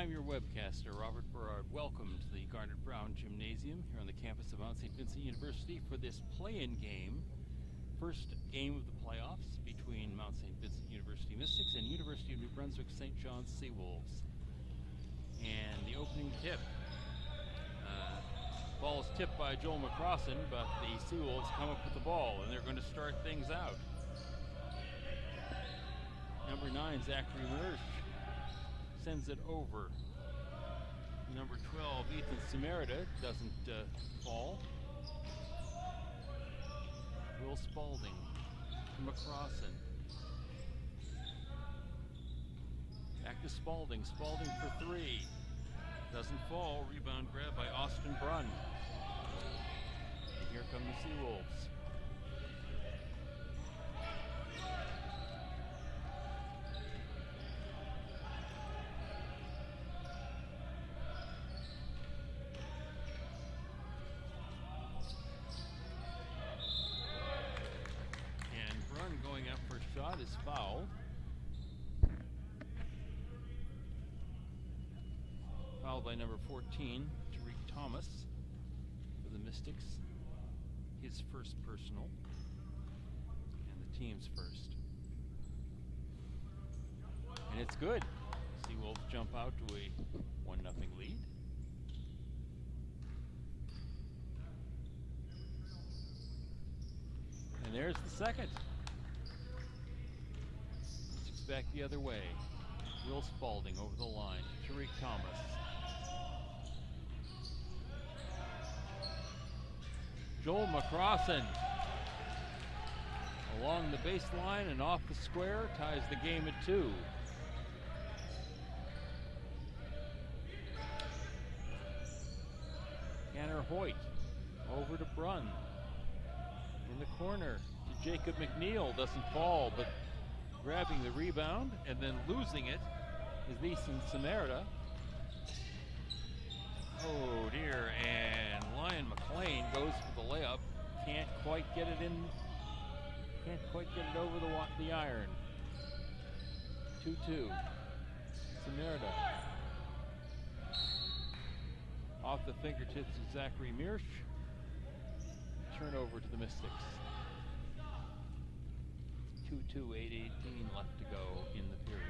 I'm your webcaster, Robert Berard. Welcome to the Garnet Brown Gymnasium here on the campus of Mount St. Vincent University for this play-in game. First game of the playoffs between Mount St. Vincent University Mystics and University of New Brunswick St. John's Seawolves. And the opening tip. Ball is tipped by Joel McCrossan, but the Seawolves come up with the ball and they're going to start things out. Number 9, Zachary Mersch, sends it over. Number 12, Ethan Samerida, doesn't fall. Will Spalding to McCrossan. Back to Spalding. Spalding for 3. Doesn't fall. Rebound grab by Austin Brunn. And here come the Seawolves. Shot is fouled. Fouled by number 14, Tariq Thomas for the Mystics. His first personal, and the team's first. And it's good. Seawolves jump out to a 1-0 lead. And there's the second. Back the other way. Will Spalding over the line. Tariq Thomas. Joel McCrossan along the baseline and off the square ties the game at 2. Tanner Hoyt over to Brunn. In the corner to Jacob McNeil. Doesn't fall, but grabbing the rebound and then losing it is Ethan Samerida. Oh dear, and Lion McLean goes for the layup. Can't quite get it in. Can't quite get it over the iron. 2-2. Samerida. Off the fingertips of Zachary Mersch. Turnover to the Mystics. 2-2, 8:18 left to go in the period.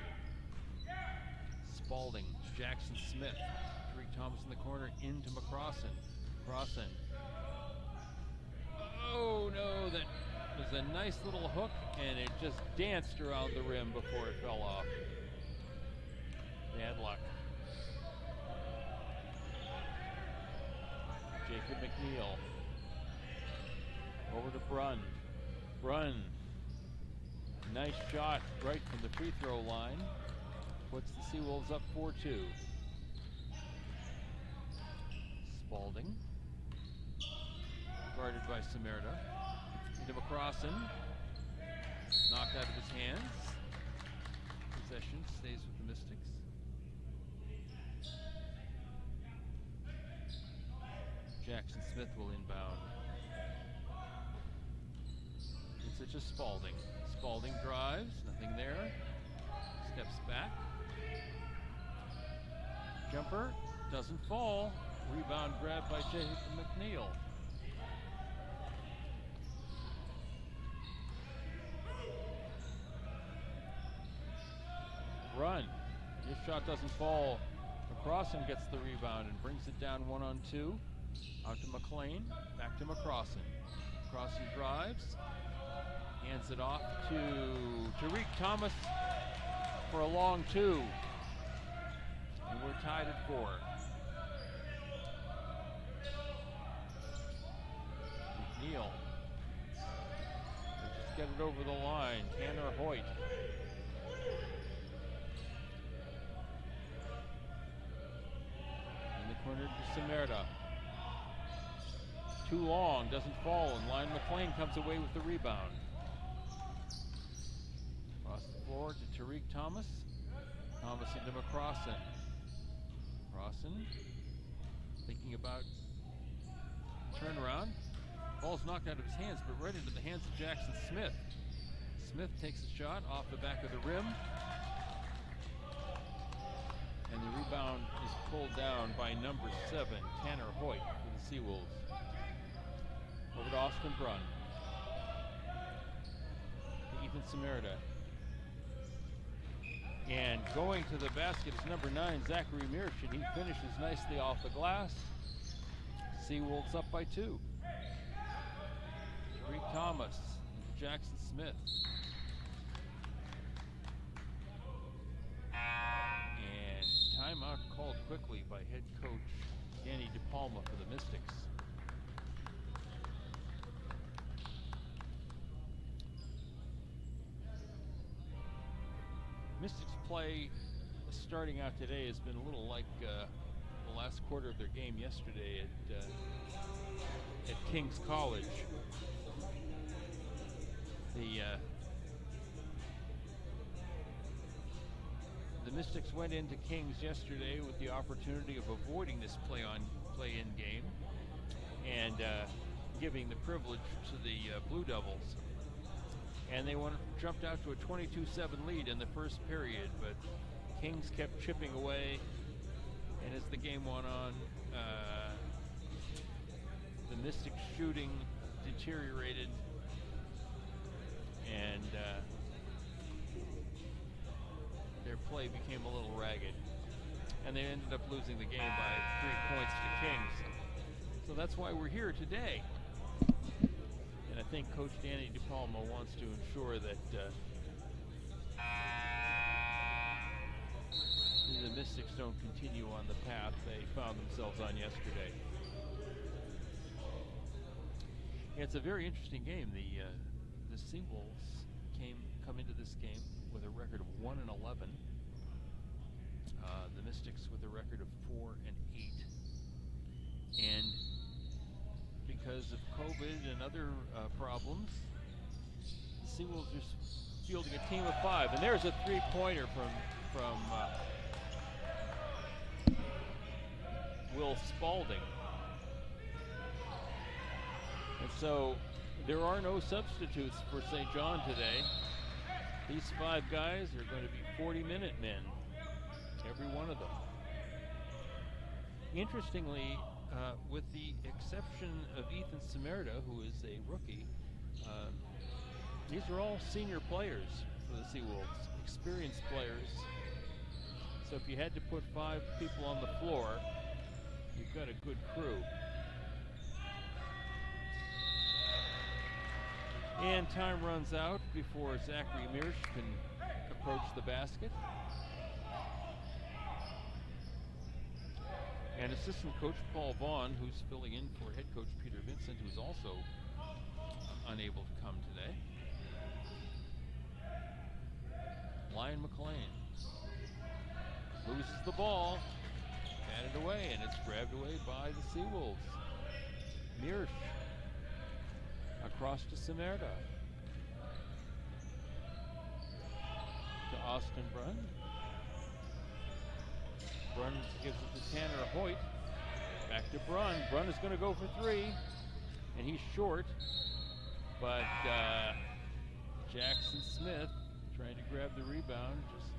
Spalding, Jackson Smith, Tariq Thomas in the corner, into McCrossan. McCrossan. Oh no, that was a nice little hook and it just danced around the rim before it fell off. Bad luck. Jacob McNeil. Over to Brunn. Brunn. Nice shot right from the free throw line. Puts the Seawolves up 4-2. Spalding. Guarded by Samerida. Into McCrossan. Knocked out of his hands. Possession stays with the Mystics. Jackson Smith will inbound. It's just Spalding. Spalding drives, nothing there. Steps back. Jumper doesn't fall. Rebound grabbed by Jacob McNeil. Run. His shot doesn't fall. McCrossan gets the rebound and brings it down 1-on-2. Out to McLean. Back to McCrossan. McCrossan drives. Hands it off to Tariq Thomas for a long 2. And we're tied at 4. McNeil. Just get it over the line. Tanner Hoyt. In the corner to Samerida. Too long, doesn't fall, and Lion McLean comes away with the rebound. Across the floor to Tariq Thomas. Thomas into McCrossan. McCrossan thinking about turnaround. Ball's knocked out of his hands, but right into the hands of Jackson Smith. Smith takes a shot off the back of the rim. And the rebound is pulled down by number 7, Tanner Hoyt, for the Seawolves. Over to Austin Brunn. To Ethan Samerda. And going to the basket is number 9, Zachary Mearsh, and he finishes nicely off the glass. Seawolves up by 2. Tariq Thomas, Jackson Smith. And timeout called quickly by head coach Danny DePalma for the Mystics. Mystics play starting out today has been a little like the last quarter of their game yesterday at King's College. The Mystics went into King's yesterday with the opportunity of avoiding this play-in game and giving the privilege to the Blue Devils. And they jumped out to a 22-7 lead in the first period, but Kings kept chipping away, and as the game went on, the Mystics shooting deteriorated, and their play became a little ragged, and they ended up losing the game by 3 points to Kings. So that's why we're here today. And I think Coach Danny DePalma wants to ensure that the Mystics don't continue on the path they found themselves on yesterday. Yeah, it's a very interesting game. The Seawolves come into this game with a record of 1-11. The Mystics with a record of 4-8. And because of COVID and other problems, the Seawolves are fielding a team of 5. And there's a three-pointer from Will Spalding. And so there are no substitutes for St. John today. These 5 guys are going to be 40-minute men, every one of them. Interestingly, with the exception of Ethan Samerda, who is a rookie, these are all senior players for the Seawolves, experienced players. So if you had to put 5 people on the floor, you've got a good crew. And time runs out before Zachary Mearsh can approach the basket. And assistant coach Paul Vaughn, who's filling in for head coach Peter Vincent, who's also unable to come today. Ryan McLean loses the ball, batted away, and it's grabbed away by the Seawolves. Mearsh across to Samerda. To Austin Brunn. Brunn gives it to Tanner Hoyt. Back to Brunn. Brunn is going to go for 3, and he's short. But Jackson Smith, trying to grab the rebound, just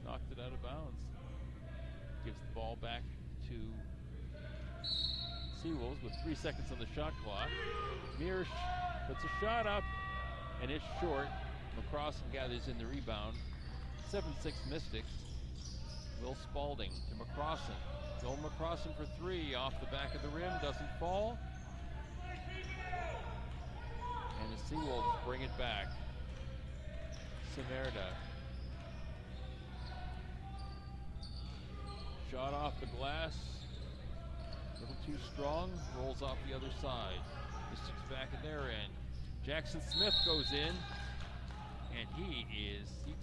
knocked it out of bounds. Gives the ball back to Seawolves with 3 seconds on the shot clock. Mearsh puts a shot up, and it's short. McCrossan gathers in the rebound. 7-6 Mystics. Will Spalding to McCrossan. Joel McCrossan for 3 off the back of the rim, doesn't fall. And the Seawolves bring it back. Samerda. Shot off the glass. A little too strong, rolls off the other side. Mystics back at their end. Jackson Smith goes in, and he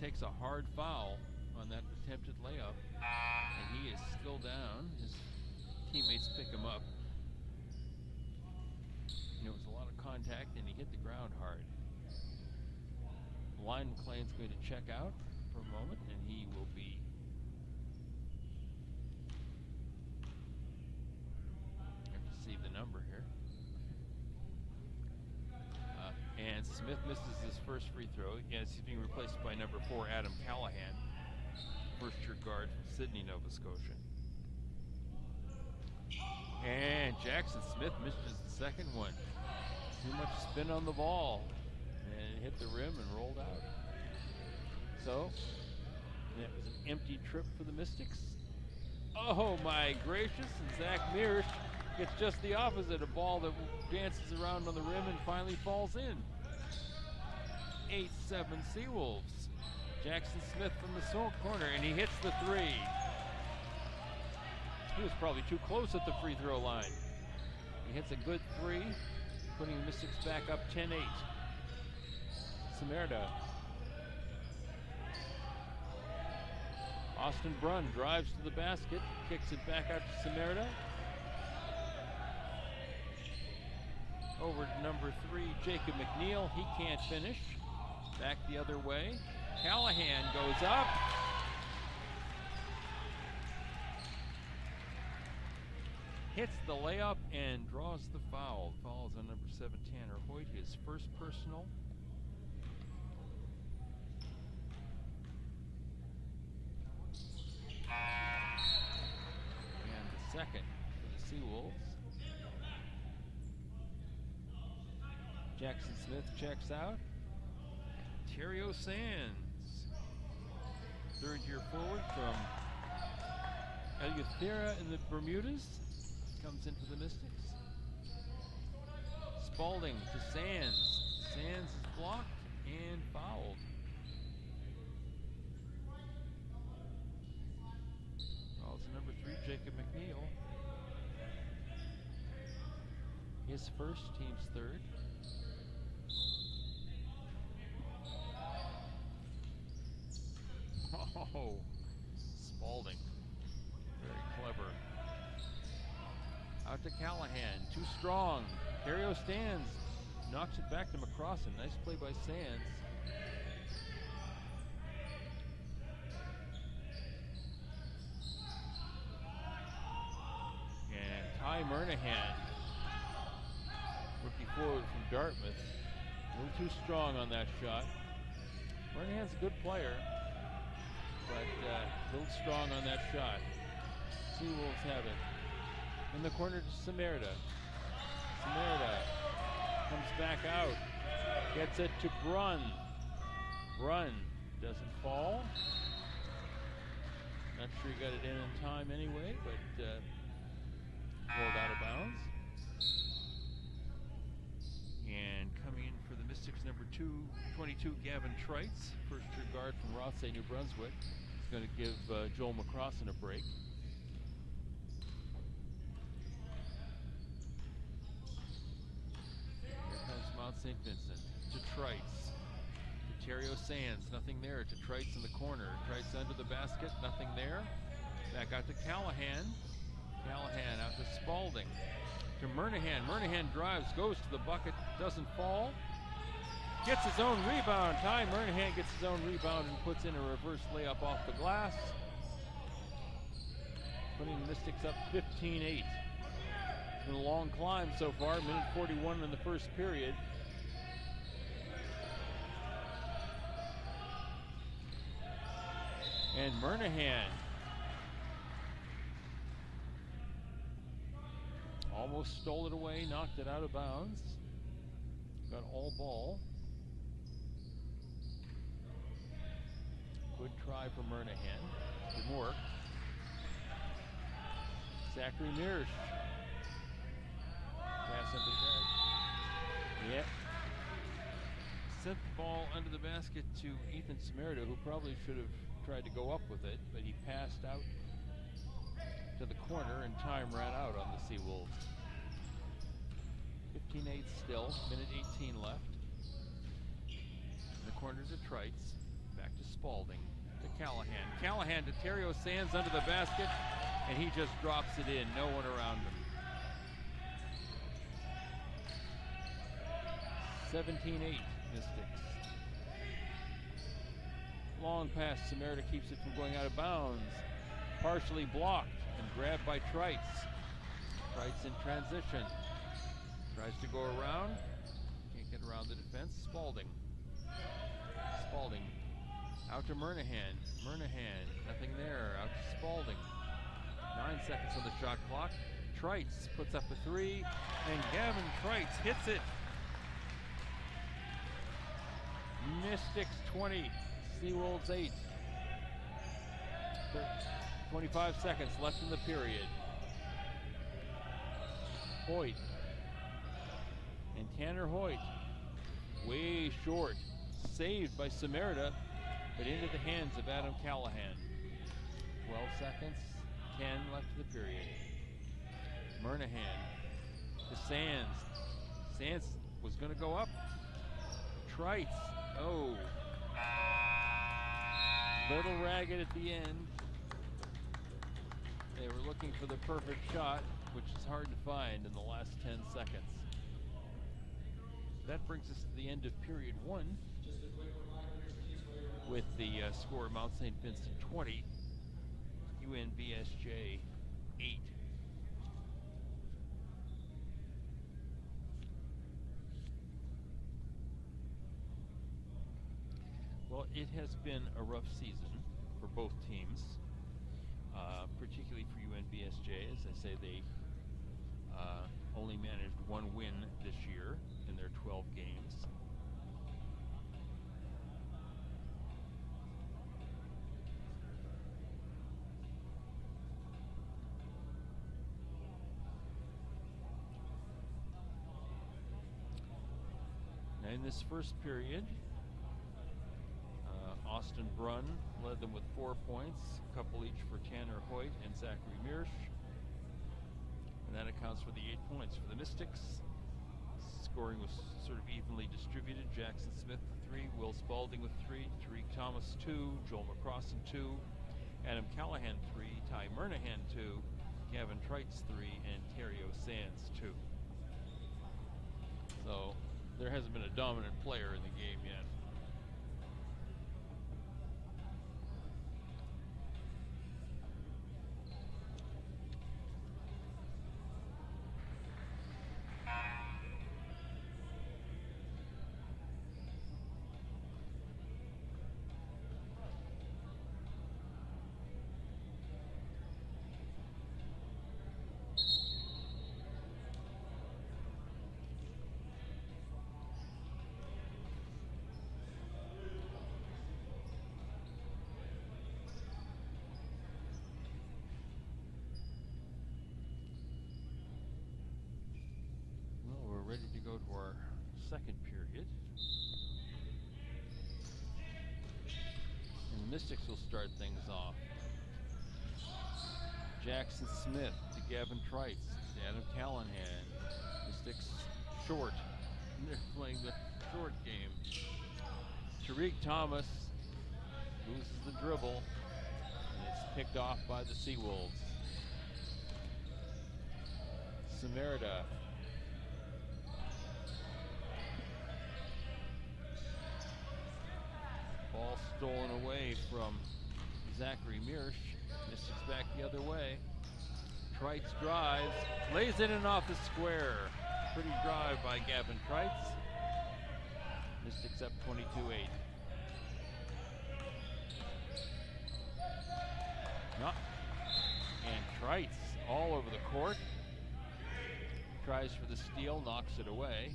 takes a hard foul on that attempted layup, and he is still down. His teammates pick him up. And there was a lot of contact, and he hit the ground hard. Ryan McLean's going to check out for a moment, and he will be the number here. And Smith misses his first free throw. Yes, he's being replaced by number 4, Adam Callahan. first-year guard from Sydney, Nova Scotia. And Jackson Smith misses the second one. Too much spin on the ball. And it hit the rim and rolled out. So, it was an empty trip for the Mystics. Oh my gracious, and Zach Mears gets just the opposite, a ball that dances around on the rim and finally falls in. 8-7 Seawolves. Jackson Smith from the corner, and he hits the three. He was probably too close at the free throw line. He hits a good three, putting the Mystics back up 10-8. Samerda. Austin Brunn drives to the basket, kicks it back out to Samerda. Over to number 3, Jacob McNeil. He can't finish. Back the other way. Callahan goes up. Hits the layup and draws the foul. Fouls on number 7, Tanner Hoyt, his first personal. And the second for the Seawolves. Jackson Smith checks out. Terrio Sands, third-year forward from Eleuthera in the Bermudas, comes into the Mystics. Spalding to Sands. Sands is blocked and fouled. Fouls number 3, Jacob McNeil. His first, team's third. Oh, Spalding, very clever. Out to Callahan, too strong. Terrio stands, knocks it back to McCrossan. Nice play by Sands. And Ty Murnahan, rookie forward from Dartmouth, a little too strong on that shot. Murnahan's a good player, but a little strong on that shot. Seawolves have it. In the corner to Samerda. Samerda comes back out. Gets it to Brunn. Brunn doesn't fall. Not sure he got it in time anyway, but rolled out of bounds. And coming in for the Mystics, number 22, Gavin Trites, first-year guard from Rothsay, New Brunswick. He's going to give Joel McCrossan a break. Here comes Mount St. Vincent to Trites. To Terrio Sands, nothing there. To Trites in the corner. Trites under the basket, nothing there. Back out to Callahan. Callahan out to Spalding. To Murnahan. Murnahan drives, goes to the bucket, doesn't fall. Gets his own rebound. Ty Murnahan gets his own rebound and puts in a reverse layup off the glass, putting the Mystics up 15-8. It's been a long climb so far, minute 41 in the first period. And Murnahan almost stole it away, knocked it out of bounds. Got all ball. Good try for Murnahan. Didn't work. Zachary Mears. Pass under the net. Yep. Sent the ball under the basket to Ethan Samerda, who probably should have tried to go up with it, but he passed out to the corner and time ran out on the Seawolves. 15-8 still, minute 18 left. In the corner to Trites, back to Spalding, to Callahan. Callahan to Terrio Sands under the basket, and he just drops it in, no one around him. 17-8 Mystics. Long pass, Samerda keeps it from going out of bounds. Partially blocked and grabbed by Trites. Trites in transition. Tries to go around. Can't get around the defense. Spalding. Spalding out Out to Murnahan. Murnahan, nothing there. Out to Spalding. 9 seconds on the shot clock. Trites puts up a 3, and Gavin Trites hits it. Mystics 20, Seawolves 8. 25 seconds left in the period. Hoyt. And Tanner Hoyt, way short. Saved by Samerda, but into the hands of Adam Callahan. 12 seconds, 10 left in the period. Murnahan to Sands. Sands was going to go up. Trites, oh. Little ragged at the end. They were looking for the perfect shot, which is hard to find in the last 10 seconds. That brings us to the end of period 1 with the score Mount St. Vincent 20, UNBSJ 8. Well, it has been a rough season for both teams, particularly for UNBSJ. As I say, they only managed 1 win this year in their 12 games. Now in this first period, Austin Brunn led them with 4 points, a couple each for Tanner Hoyt and Zachary Mirsch. And that accounts for the 8 points for the Mystics. Scoring was sort of evenly distributed. Jackson Smith with 3, Will Spalding with 3, Tariq Thomas 2, Joel McCrossan 2, Adam Callahan 3, Ty Murnahan 2, Gavin Trites 3, and Terrio Sands 2. So there hasn't been a dominant player in the game yet. Ready to go to our second period. And the Mystics will start things off. Jackson Smith to Gavin Trites to Adam Callahan. Mystics short. They're playing the short game. Tariq Thomas loses the dribble, and it's picked off by the Seawolves. Samerda. Ball stolen away from Zachary Mirsch. Mystics back the other way. Trites drives, lays it in off the square. Pretty drive by Gavin Trites. Mystics up 22-8. And Trites all over the court. Tries for the steal, knocks it away.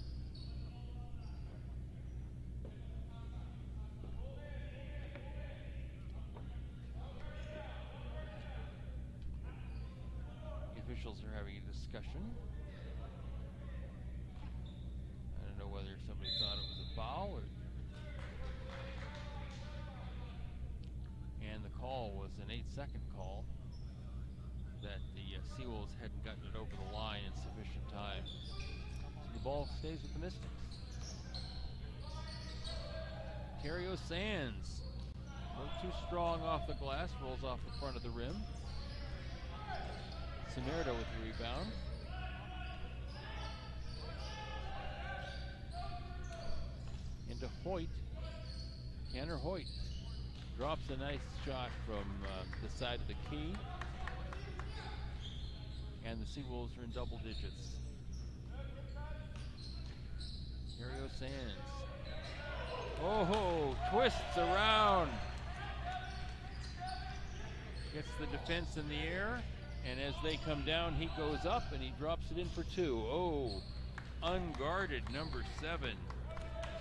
Officials are having a discussion. I don't know whether somebody thought it was a foul or... And the call was an 8-second call that the Seawolves hadn't gotten it over the line in sufficient time. So the ball stays with the Mystics. Terrio Sands, a little too strong off the glass, rolls off the front of the rim. Samerda with the rebound. Into Hoyt. Tanner Hoyt drops a nice shot from the side of the key. And the Seawolves are in double digits. Terrio Sands. Oh, twists around Gets the defense in the air, and as they come down, he goes up and he drops it in for 2. Oh, unguarded number 7,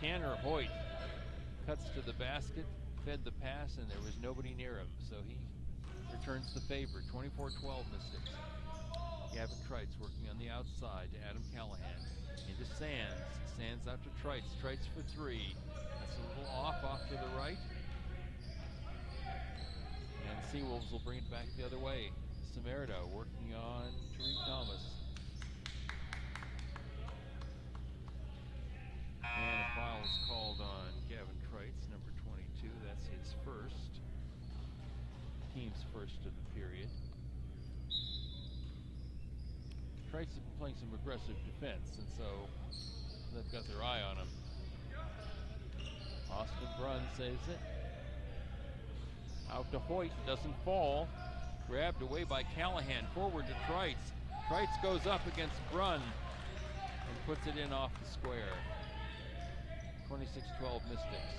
Tanner Hoyt, cuts to the basket, fed the pass, and there was nobody near him, so he returns the favor. 24-12 Mystics. Gavin Trites working on the outside to Adam Callahan. Into Sands. Sands out to Trites. Trites for 3. That's a little off to the right. And Seawolves will bring it back the other way. Samerda working on Tariq Thomas. And a foul is called on Gavin Trites, number 22. That's his first. Team's first of the period. Trites have been playing some aggressive defense, and so they've got their eye on him. Austin Brunn saves it. Out to Hoyt, doesn't fall. Grabbed away by Callahan, forward to Trites. Trites goes up against Brunn and puts it in off the square. 26-12 Mystics.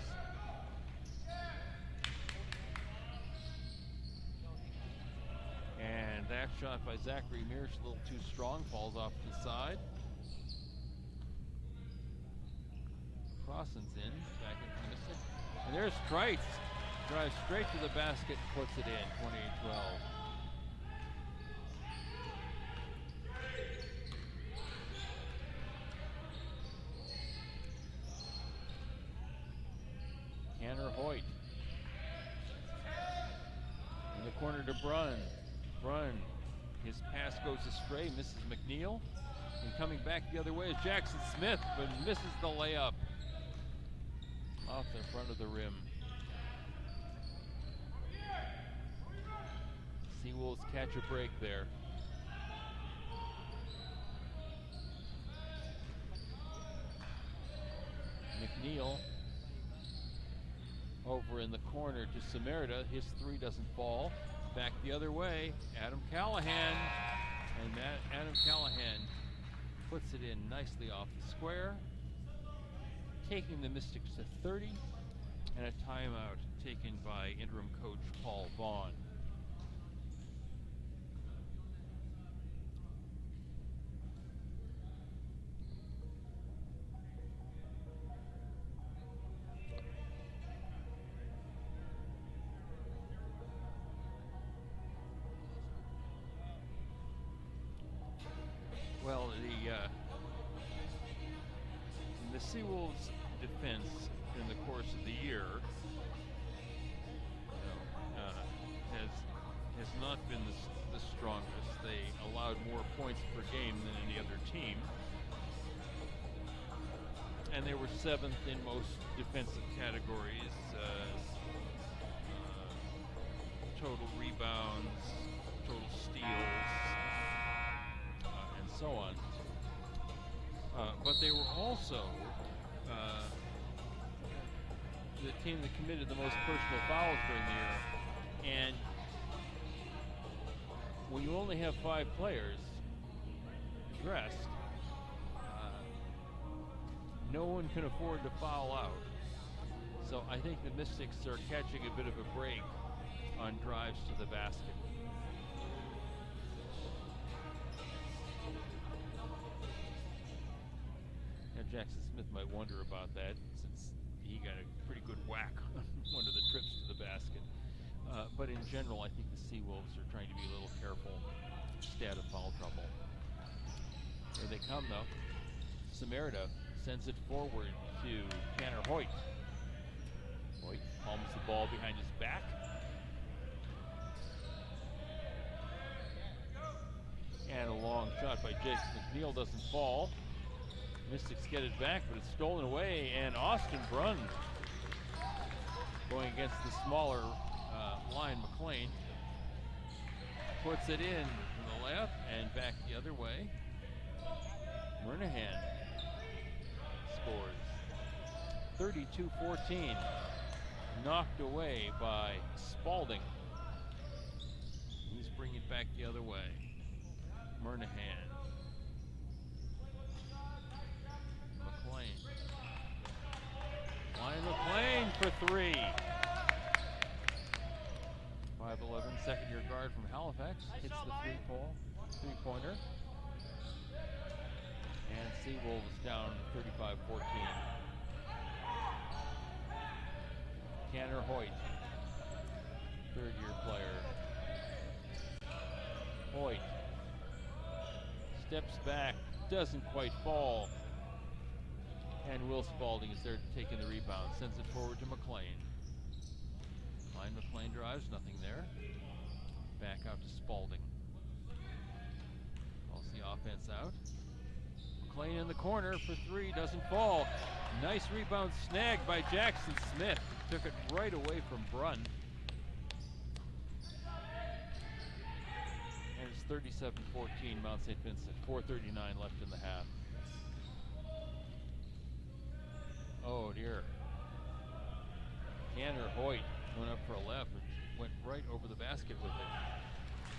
And that shot by Zachary Mears, a little too strong, falls off to the side. Crossan's in, back into the Mystics. And there's Trites. Drives straight to the basket and puts it in, 28-12. Tanner Hoyt. In the corner to Brunn. Brunn, his pass goes astray, misses McNeil. And coming back the other way is Jackson Smith, but misses the layup. Off the front of the rim. Seawolves catch a break there. McNeil over in the corner to Samerda. His 3 doesn't fall. Back the other way, Adam Callahan. And Adam Callahan puts it in nicely off the square, taking the Mystics to 30, and a timeout taken by interim coach Paul Vaughn. Well, the Seawolves defense in the course of the year has not been the strongest. They allowed more points per game than any other team, and they were 7th in most defensive categories, total rebounds, total steals, and so on. But they were also the team that committed the most personal fouls during the year. And when you only have 5 players dressed, no one can afford to foul out. So I think the Mystics are catching a bit of a break on drives to the basket. Jackson Smith might wonder about that, since he got a pretty good whack on one of the trips to the basket. But in general, I think the Seawolves are trying to be a little careful. Stay out of foul trouble. Here they come, though. Samerda sends it forward to Tanner Hoyt. Hoyt palms the ball behind his back. And a long shot by Jason McNeil doesn't fall. Mystics get it back, but it's stolen away, and Austin Brunn going against the smaller Lion McLean puts it in from the left and back the other way. Murnahan scores 32-14, knocked away by Spalding. He's bringing it back the other way. Murnahan. Lion McLean for 3. 5 5'11", second-year guard from Halifax, hits the three-pointer. And Seawolves down 35-14. Tanner Hoyt, third-year player. Hoyt steps back, doesn't quite fall. And Will Spalding is there taking the rebound, sends it forward to McLean. McLean drives, nothing there. Back out to Spalding. Calls the offense out. McLean in the corner for three, doesn't fall. Nice rebound snagged by Jackson Smith. Took it right away from Brunn. And it's 37-14 Mount St. Vincent, 4:39 left in the half. Oh dear. Tanner Hoyt went up for a left and went right over the basket with it.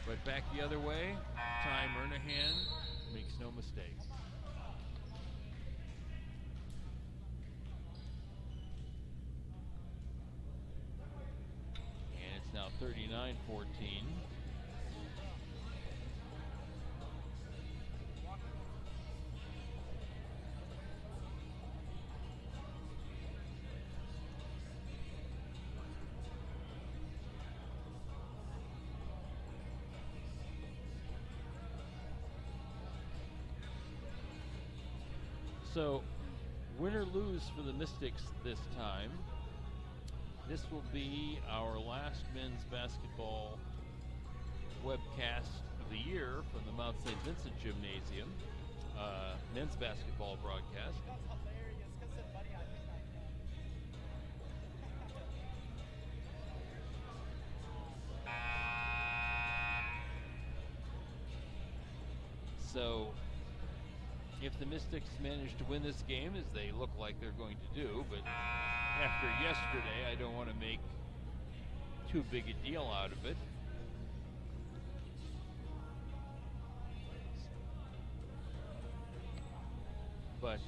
But back the other way, Ty Murnahan makes no mistake. And it's now 39-14. So, win or lose for the Mystics this time. This will be our last men's basketball webcast of the year from the Mount St. Vincent Gymnasium. Men's basketball broadcast. So, if the Mystics manage to win this game, as they look like they're going to do, but after yesterday, I don't want to make too big a deal out of it. But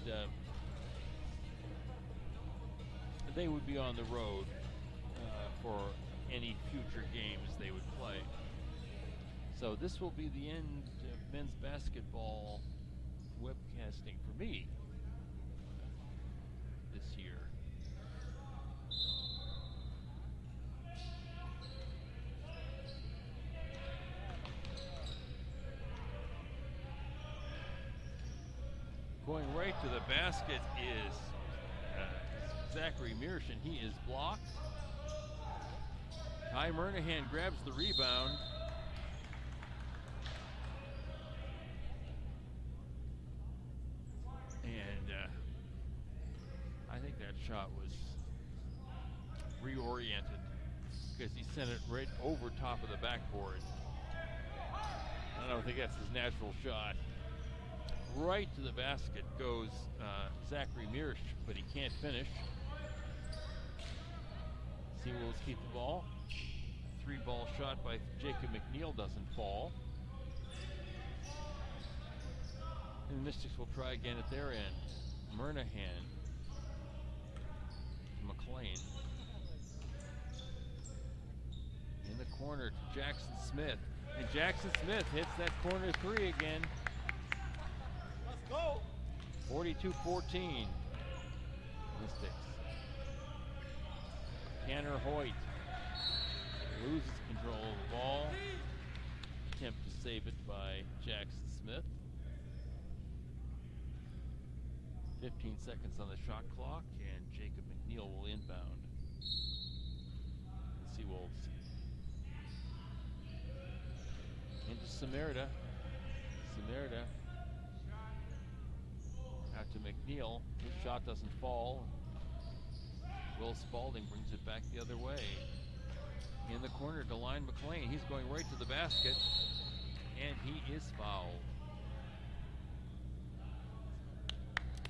they would be on the road for any future games they would play. So this will be the end of men's basketball webcasting for me this year. Going right to the basket is Zachary Mearsh, and he is blocked. Ty Murnahan grabs the rebound. And I think that shot was reoriented because he sent it right over top of the backboard. I don't think that's his natural shot. Right to the basket goes Zachary Mearsh, but he can't finish. Seawolves keep the ball. Three-ball shot by Jacob McNeil doesn't fall. And the Mystics will try again at their end. Murnahan. McLean. In the corner to Jackson Smith. And Jackson Smith hits that corner three again. Let's go. 42-14. Mystics. Tanner Hoyt loses control of the ball. Attempt to save it by Jackson Smith. 15 seconds on the shot clock, and Jacob McNeil will inbound. Seawolves. Into Samerda. Samerda. Out to McNeil. His shot doesn't fall. Will Spalding brings it back the other way. In the corner to Line McLean. He's going right to the basket, and he is fouled.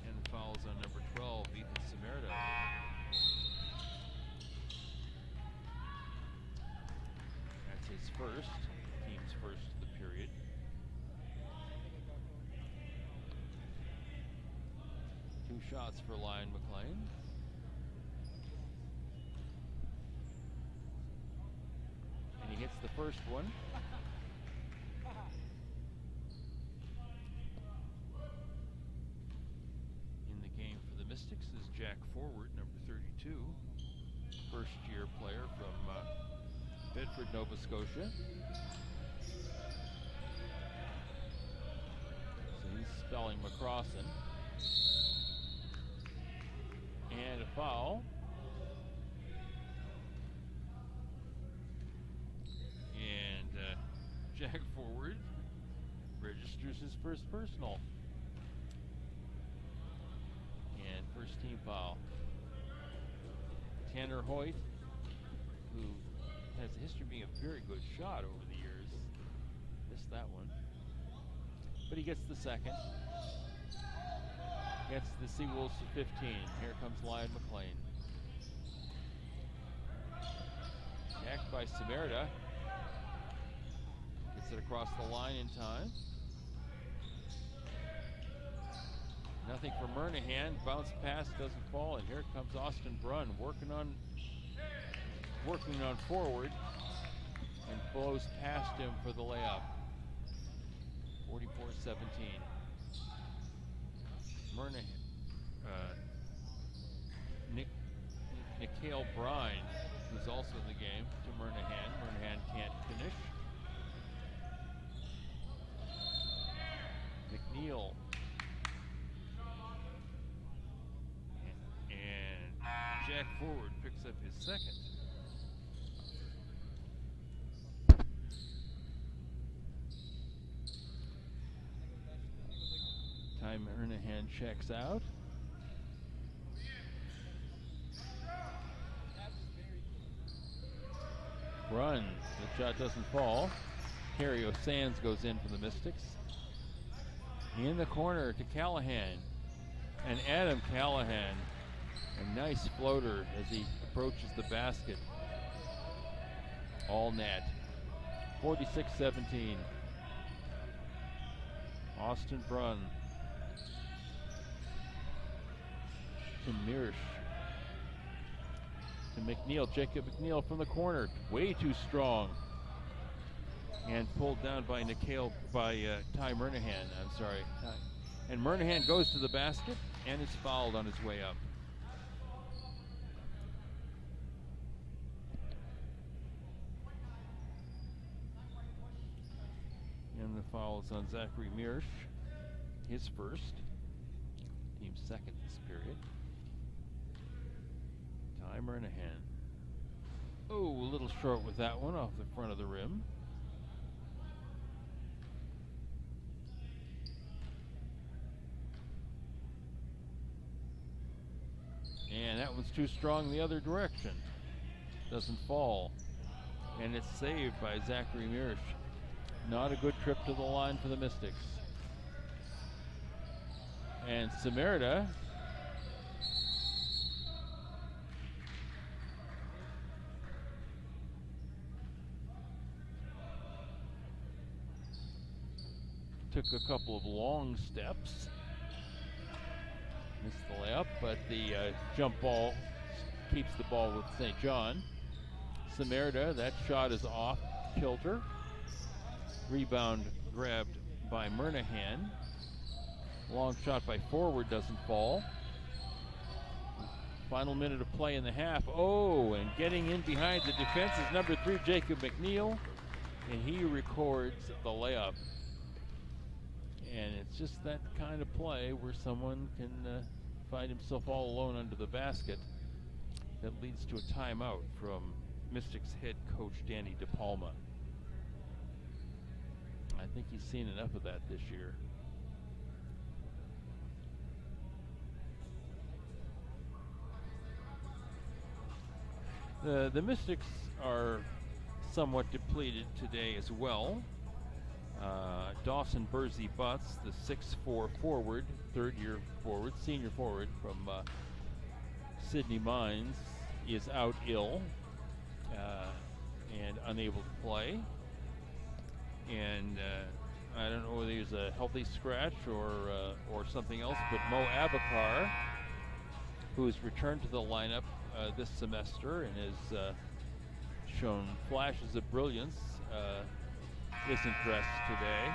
And the foul's on number 12, Ethan Samerda. That's his first, team's first of the period. Two shots for Line McLean. And he hits Gets the first one. In the game for the Mystics is Jack Forward, number 32. First-year player from Bedford, Nova Scotia. So he's spelling McCrossan. And a foul. And Jack Forward registers his first personal. And first team foul. Tanner Hoyt, who has a history of being a very good shot over the years, missed that one. But he gets the second. Gets the Seawolves to 15. Here comes Lyon McLean. Jacked by Samerda. Gets it across the line in time. Nothing for Murnahan. Bounce pass doesn't fall, and here comes Austin Brunn working on forward and blows past him for the layup. 44-17. Murnahan, Nikhil Brine, who's also in the game, to Murnahan. Murnahan can't finish. McNeil. And Jack Forward picks up his second. Ty Murnahan checks out. Run. The shot doesn't fall. Cario Sands goes in for the Mystics. In the corner to Callahan. And Adam Callahan. A nice floater as he approaches the basket. All net. 46-17. Austin Brunn. To Mirish. To McNeil. Jacob McNeil from the corner. Way too strong. And pulled down by Ty Murnahan. I'm sorry. And Murnahan goes to the basket and is fouled on his way up. And the foul is on Zachary Mirish. His first. Team's second this period. Ty Murnahan. Oh, a little short with that one off the front of the rim. And that one's too strong the other direction. Doesn't fall. And it's saved by Zachary Mirish. Not a good trip to the line for the Mystics. And Samerda took a couple of long steps. Missed the layup, but the jump ball keeps the ball with St. John. Samerda, that shot is off kilter. Rebound grabbed by Murnahan. Long shot by Forward doesn't fall. Final minute of play in the half. Oh, and getting in behind the defense is number 3, Jacob McNeil, and he records the layup. And it's just that kind of play where someone can find himself all alone under the basket that leads to a timeout from Mystics head coach Danny DePalma. I think he's seen enough of that this year. The Mystics are somewhat depleted today as well. Dawson Bursey Butts, the 6'4" forward, third-year forward, senior forward from Sydney Mines, is out ill and unable to play. And I don't know whether he's a healthy scratch or something else, but Mo Abakar, who has returned to the lineup this semester and has shown flashes of brilliance, isn't dressed today.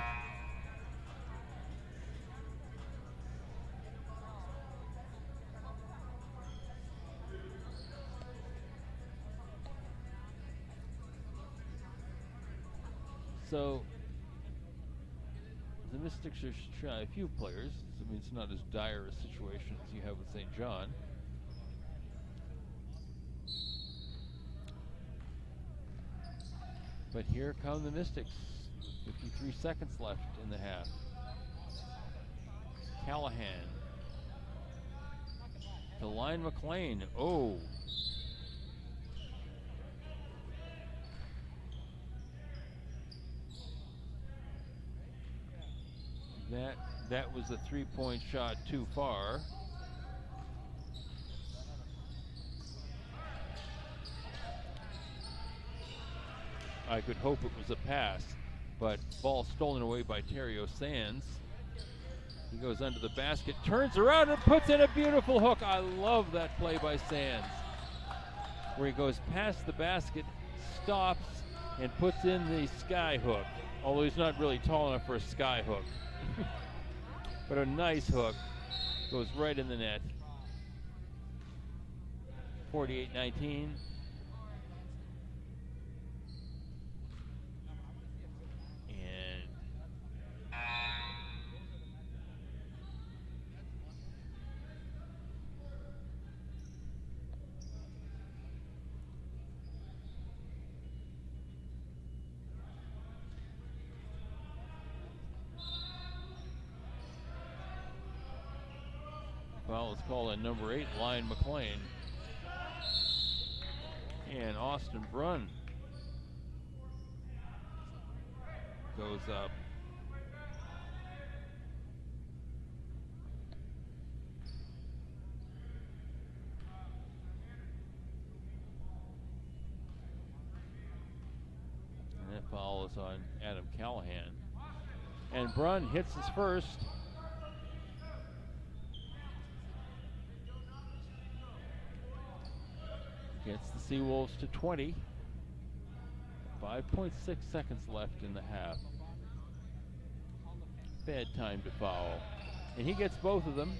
So the Mystics are shy a few players. I mean, it's not as dire a situation as you have with St. John. But here come the Mystics. 53 seconds left in the half. Callahan to line McLean. Oh. That was a three-point shot too far. I could hope it was a pass, but ball stolen away by Terrio Sands. He goes under the basket, turns around and puts in a beautiful hook. I love that play by Sands, where he goes past the basket, stops, and puts in the sky hook. Although he's not really tall enough for a sky hook. But a nice hook, goes right in the net. 48-19. Foul is called on number 8, Lion McLean. And Austin Brunn goes up. And that foul is on Adam Callahan. And Brunn hits his first. Gets the Seawolves to 20. 5.6 seconds left in the half. Bad time to foul. And he gets both of them.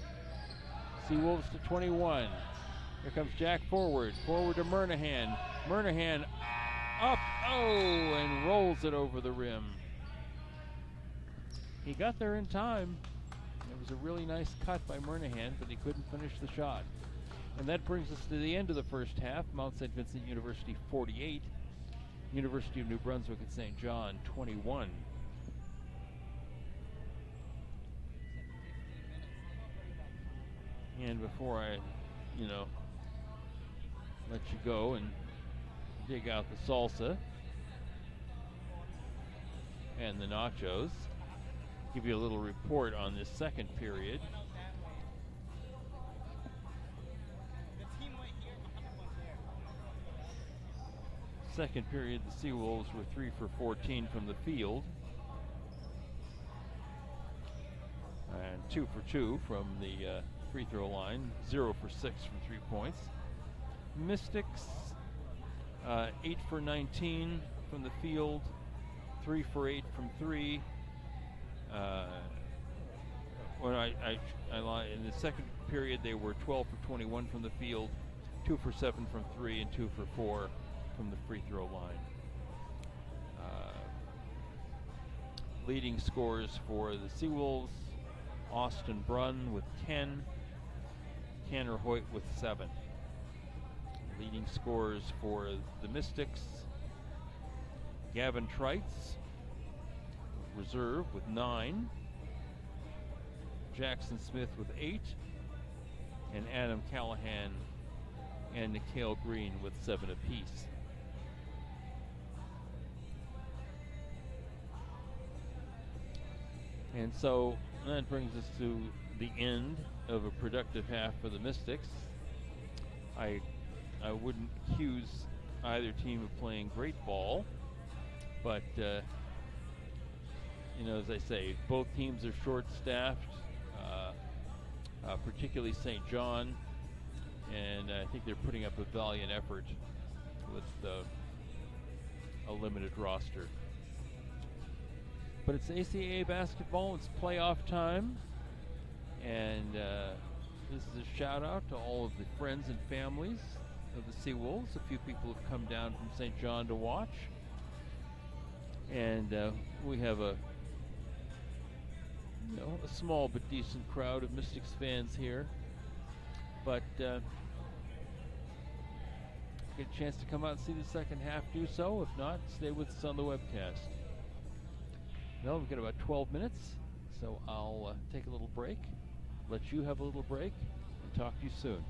Seawolves to 21. Here comes Jack forward. Forward to Murnahan. Murnahan up, oh, and rolls it over the rim. He got there in time. It was a really nice cut by Murnahan, but he couldn't finish the shot. And that brings us to the end of the first half. Mount St. Vincent University 48, University of New Brunswick at St. John 21. And before I, let you go and dig out the salsa and the nachos, give you a little report on this second period. Second period, the Seawolves were 3 for 14 from the field. And 2 for 2 from the free throw line. 0 for 6 from 3 points. Mystics, 8 for 19 from the field. 3 for 8 from 3. I lied. In the second period, they were 12 for 21 from the field. 2 for 7 from 3 and 2 for 4 from the free throw line. Leading scorers for the Seawolves, Austin Brunn with 10, Tanner Hoyt with 7. Leading scorers for the Mystics, Gavin Trites, reserve with 9, Jackson Smith with 8, and Adam Callahan and Nikhil Green with 7 apiece. And so that brings us to the end of a productive half for the Mystics. I wouldn't accuse either team of playing great ball, but as I say, both teams are short-staffed, particularly St. John, and I think they're putting up a valiant effort with limited roster. But it's ACAA basketball. It's playoff time, and this is a shout out to all of the friends and families of the Seawolves. A few people have come down from St. John to watch, and we have a small but decent crowd of Mystics fans here. But get a chance to come out and see the second half, do so. If not, stay with us on the webcast. Well, we've got about 12 minutes, so I'll take a little break, let you have a little break, and talk to you soon.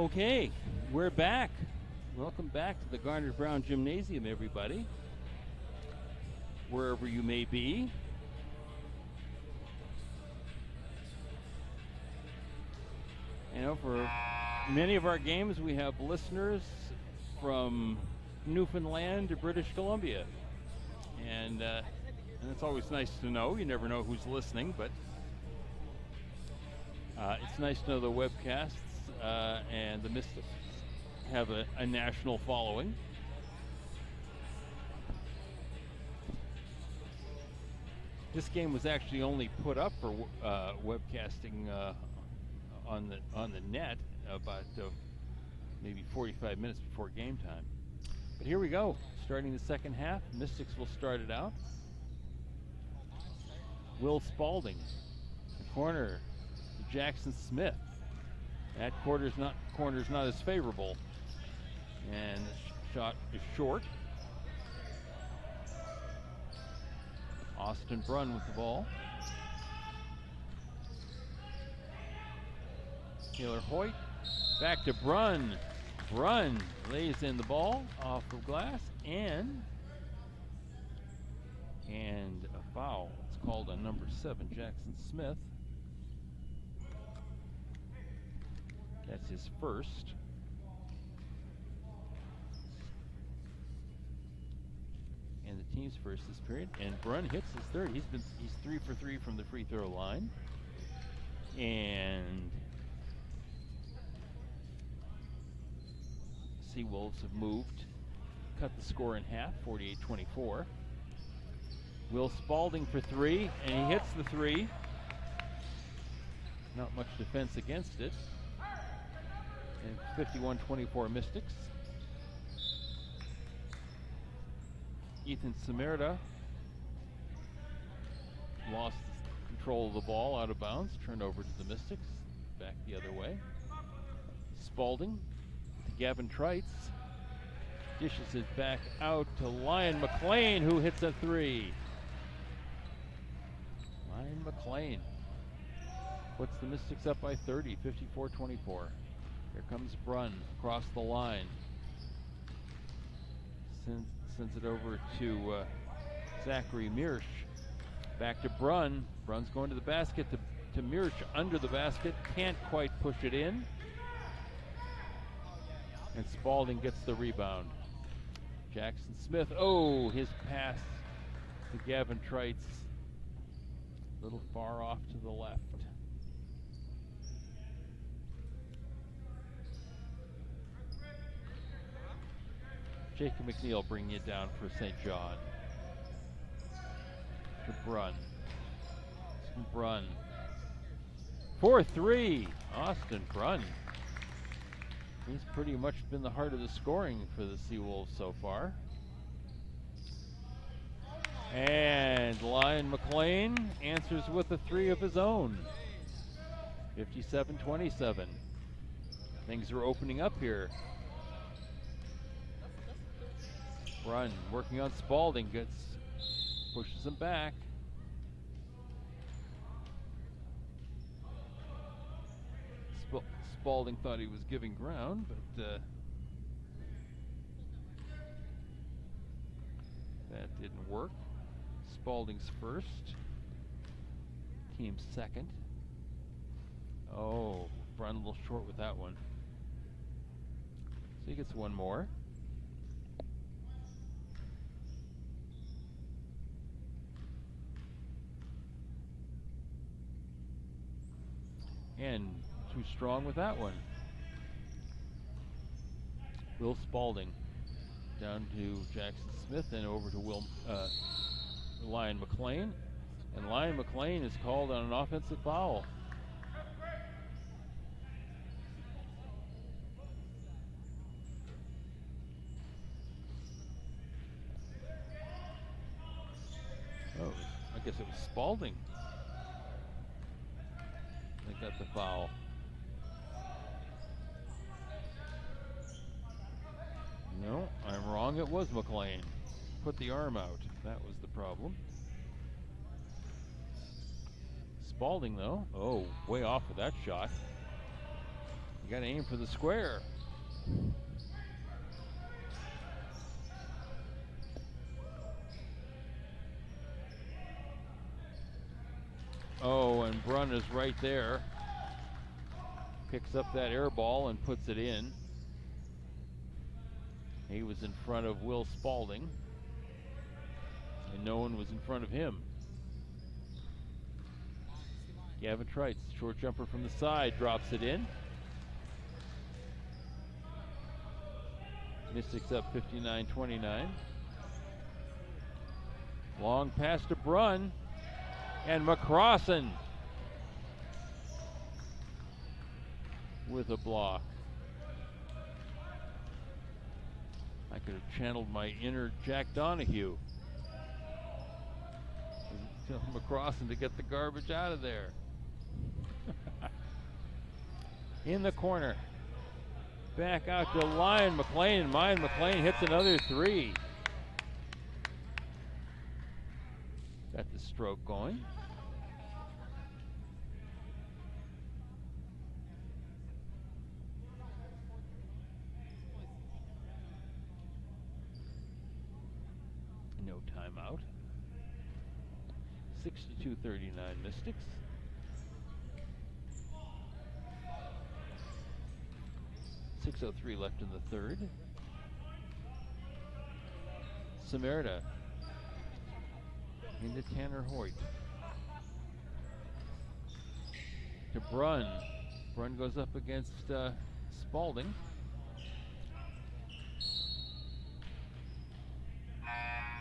Okay, we're back. Welcome back to the Garnet Brown Gymnasium, everybody. Wherever you may be. You know, for many of our games, we have listeners from Newfoundland to British Columbia. And it's always nice to know. You never know who's listening, but it's nice to know the webcasts and the Mystics have a national following. This game was actually only put up for webcasting on the net about maybe 45 minutes before game time. But here we go, starting the second half. Mystics will start it out. Will Spalding, the corner to Jackson Smith. That corner's not as favorable, and the shot is short. Austin Brunn with the ball. Taylor Hoyt back to Brunn. Brunn lays in the ball off the glass and a foul. It's called on number 7, Jackson Smith. That's his first. And the team's first this period. And Brunn hits his third. He's 3 for 3 from the free throw line. And Seawolves have moved, cut the score in half, 48-24. Will Spalding for 3, and he hits the 3. Not much defense against it. And 51-24 Mystics. Ethan Samerda lost control of the ball out of bounds, turned over to the Mystics, back the other way. Spalding to Gavin Trites, dishes it back out to Lyon McLean, who hits a 3. Lyon McLean puts the Mystics up by 30, 54-24. Here comes Brunn across the line. Sends it over to Zachary Mirsch. Back to Brunn. Brunn's going to the basket to Mirsch under the basket. Can't quite push it in. And Spalding gets the rebound. Jackson Smith. Oh, his pass to Gavin Trites. A little far off to the left. Jacob McNeil bringing it down for St. John. To Brunn. Brunn. 4-3. Austin Brunn. He's pretty much been the heart of the scoring for the Seawolves so far. And Lyon McLean answers with a 3 of his own. 57-27. Things are opening up here. Brunn working on Spalding, pushes him back. Spalding thought he was giving ground, but that didn't work. Spalding's first, team's second. Oh, Brunn a little short with that one. So he gets one more. And too strong with that one. Will Spalding down to Jackson Smith and over to Lyon McLean. And Lyon McLean is called on an offensive foul. Oh, I guess it was Spalding. They got the foul. No, I'm wrong. It was McLean. Put the arm out. That was the problem. Spalding, though. Oh, way off with that shot. got to aim for the square. Oh, and Brunn is right there. Picks up that air ball and puts it in. He was in front of Will Spaulding, and no one was in front of him. Gavin Trites, short jumper from the side, drops it in. Mystics up 59-29. Long pass to Brunn, and McCrossan with a block. I could have channeled my inner Jack Donahue. Tell McCrossan to get the garbage out of there. In the corner. Back out to Ryan McLean. Ryan McLean hits another three. Got the stroke going. No timeout. 62-39 Mystics. 6:03 left in the third. Samerda into Tanner Hoyt. To Brunn. Brunn goes up against Spaulding.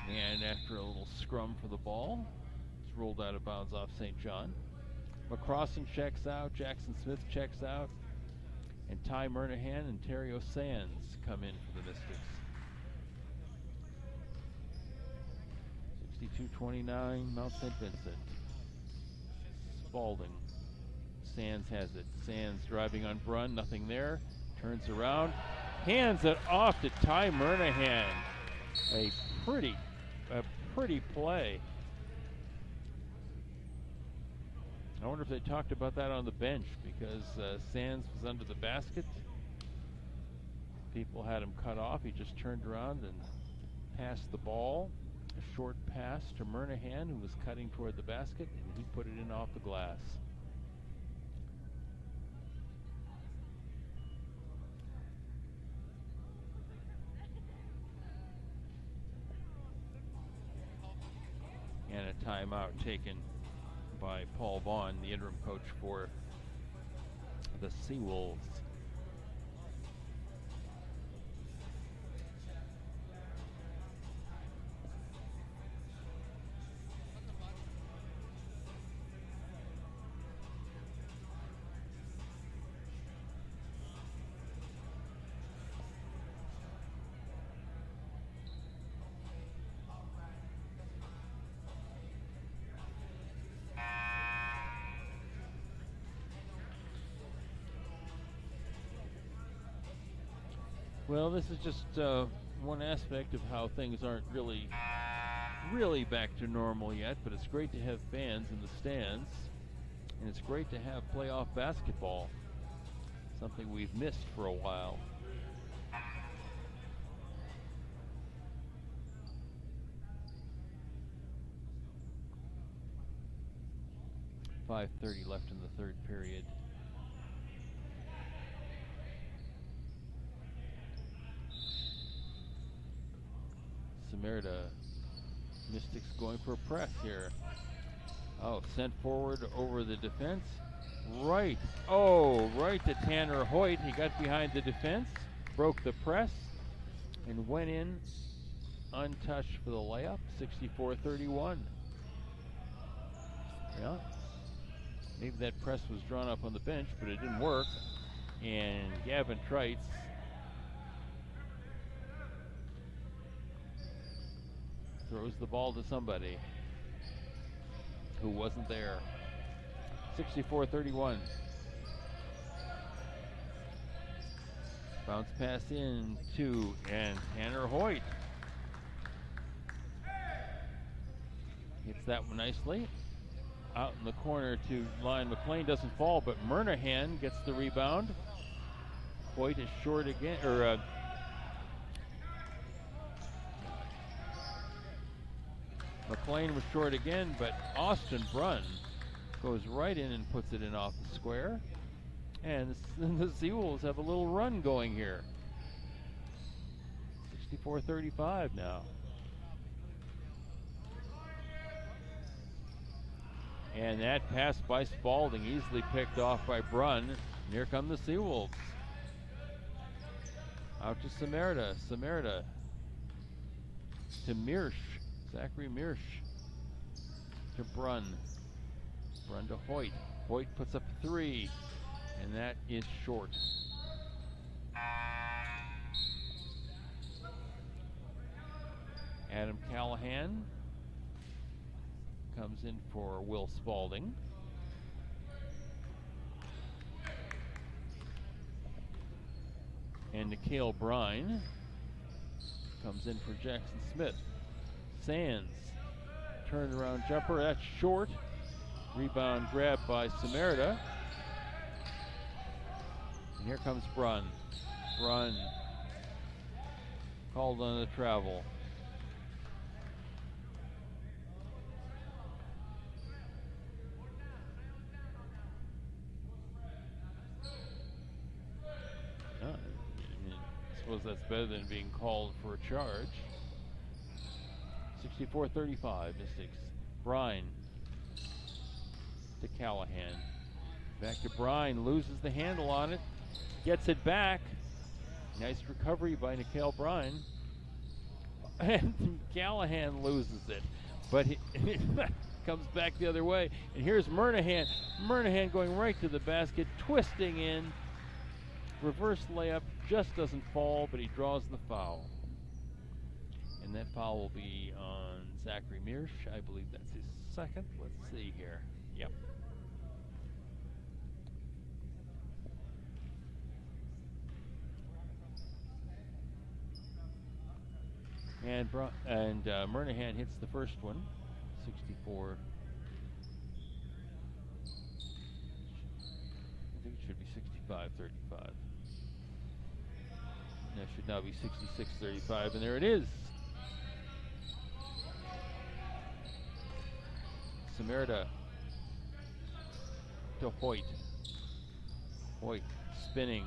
And after a little scrum for the ball, it's rolled out of bounds off St. John. McCrossan checks out, Jackson Smith checks out, and Ty Murnahan and Terry Sands come in for the Mystics. 62-29 Mount St. Vincent. Spaulding. Sands has it. Sands driving on Brunn, nothing there. Turns around, hands it off to Ty Murnahan. A pretty play. I wonder if they talked about that on the bench, because Sands was under the basket. People had him cut off. He just turned around and passed the ball. A short pass to Murnahan, who was cutting toward the basket, and he put it in off the glass. And a timeout taken by Paul Vaughn, the interim coach for the Seawolves. Well, this is just one aspect of how things aren't really back to normal yet, but it's great to have fans in the stands, and it's great to have playoff basketball, something we've missed for a while. .5:30 left in the third period. Samerda. Mystics going for a press here. Oh, sent forward over the defense. Right. Oh, right to Tanner Hoyt. He got behind the defense, broke the press, and went in untouched for the layup. 64-31. Yeah. Maybe that press was drawn up on the bench, but it didn't work. And Gavin Trites throws the ball to somebody who wasn't there. 64-31. Bounce pass in to and Tanner Hoyt hits that one nicely. Out in the corner to Ryan McLean, doesn't fall, but Murnahan gets the rebound Hoyt is short again, or McLean was short again, but Austin Brunn goes right in and puts it in off the square. And the Seawolves have a little run going here. 64-35 now. And that pass by Spalding, easily picked off by Brunn. And here come the Seawolves. Out to Samerda. Samerda to Mirsch. Zachary Mirsch to Brunn. Brunn to Hoyt. Hoyt puts up 3, and that is short. Adam Callahan comes in for Will Spalding. And Nikhil Brine comes in for Jackson Smith. Sands, turnaround jumper, that's short. Rebound grabbed by Samerda. And here comes Brunn. Brunn called on the travel. I suppose that's better than being called for a charge. 64-35, Mystics. Brine to Callahan. Back to Brine, loses the handle on it, gets it back. Nice recovery by Nikhil Brine. And Callahan loses it, but he comes back the other way. And here's Murnahan. Murnahan going right to the basket, twisting in. Reverse layup, just doesn't fall, but he draws the foul. And that foul will be on Zachary Mirsch. I believe that's his second. Let's see here. Yep. And Murnahan hits the first one. 64. I think it should be 65-35. That should now be 66-35, and there it is. Samerda to Hoyt. Hoyt spinning.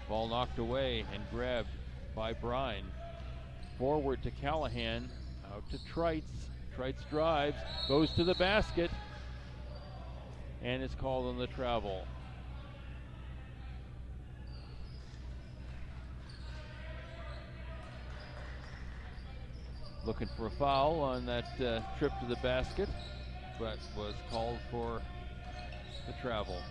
Ball knocked away and grabbed by Brine. Forward to Callahan. Out to Trites. Trites drives, goes to the basket, and is called on the travel. Looking for a foul on that trip to the basket, but was called for the travel.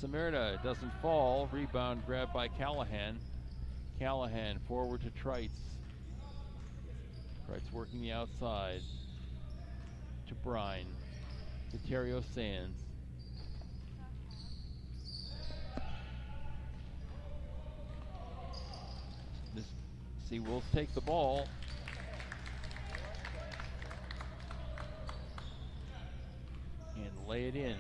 Samerda doesn't fall. Rebound grabbed by Callahan. Callahan forward to Trites. Trites working the outside to Brine. To Terrio Sands. Seawolves take the ball. And lay it in.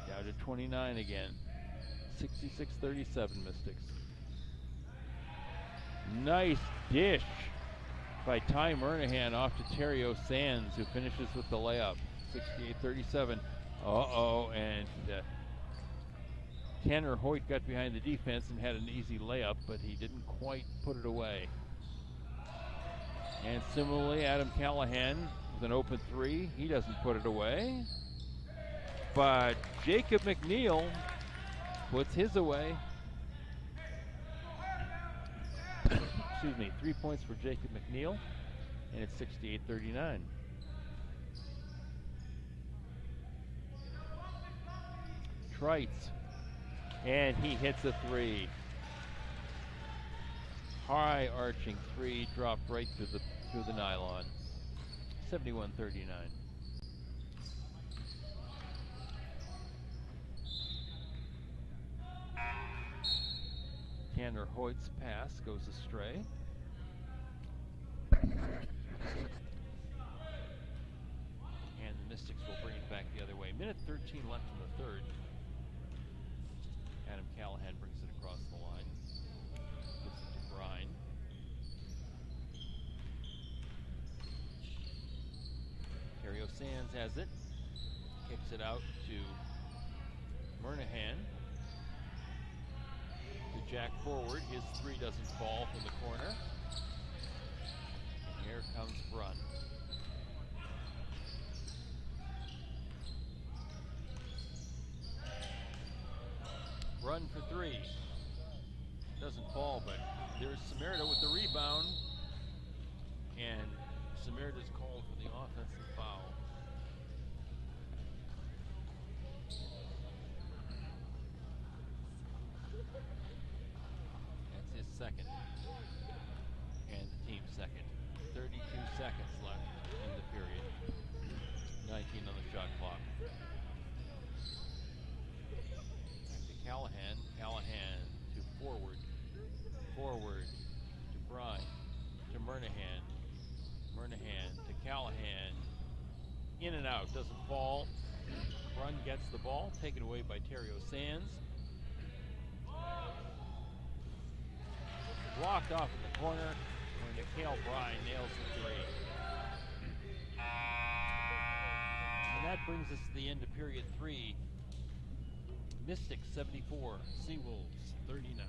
Down to 29 again. 66-37 Mystics. Nice dish by Ty Murnahan off to Terrio Sands, who finishes with the layup. 68-37. And Tanner Hoyt got behind the defense and had an easy layup, but he didn't quite put it away. And similarly, Adam Callahan with an open 3. He doesn't put it away. But Jacob McNeil puts his away. Excuse me, 3 points for Jacob McNeil, and it's 68-39. Trites. And he hits a 3. High arching 3, dropped right through the nylon. 71-39. Tanner Hoyt's pass goes astray. And the Mystics will bring it back the other way. Minute 5:13 left in the third. Adam Callahan brings it across the line. Gives it to Brine. Terrio Sands has it. Kicks it out to Murnahan. To Jack forward. His three doesn't fall from the corner. And here comes Brun. Run for three. Doesn't fall, but there's Samerda with the rebound. And Samerda's called for the offensive foul. That's his second. And the team's second. 32 seconds left in the period. 19 on the shot clock. Callahan, Callahan to forward, forward to Brine, to Murnahan, Murnahan to Callahan, in and out, doesn't fall. Brun gets the ball, taken away by Terrio Sands. Blocked off in the corner, where Nikhil Brine nails the three. And that brings us to the end of period 3. Mystics 74, Seawolves 39.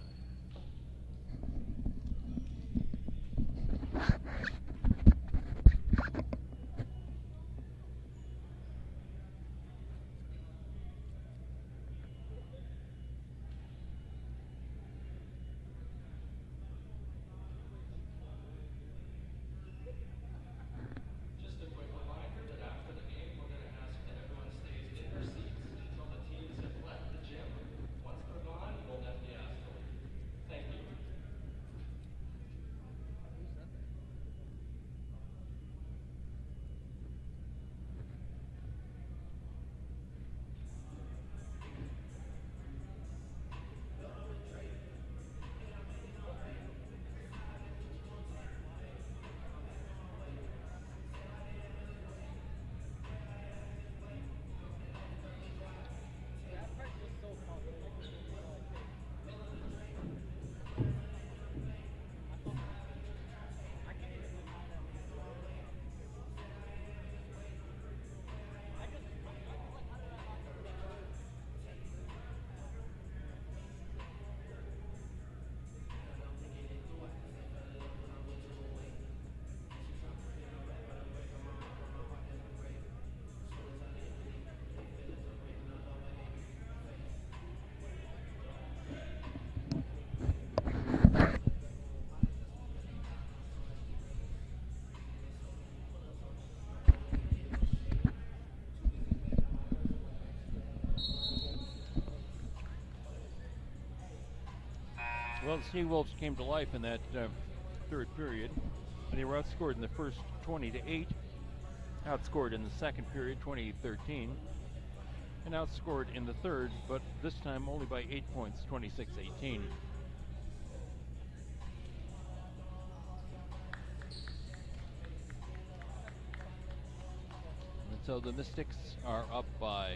Well, the Seawolves came to life in that third period. They were outscored in the first 20-8, outscored in the second period 28-13, and outscored in the third, but this time only by 8 points, 26-18. And so the Mystics are up by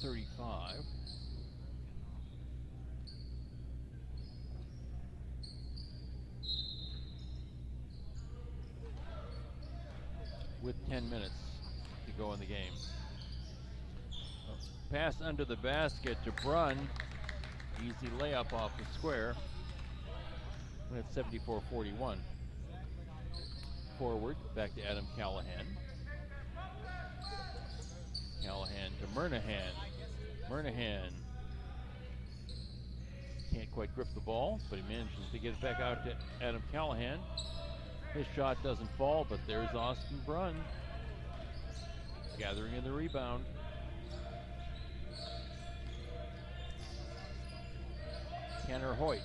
35. With 10 minutes to go in the game. Pass under the basket to Brun. Easy layup off the square. And it's 74-41. Forward, back to Adam Callahan. Callahan to Murnahan. Murnahan can't quite grip the ball, but he manages to get it back out to Adam Callahan. His shot doesn't fall, but there's Austin Brun gathering in the rebound. Kenner Hoyt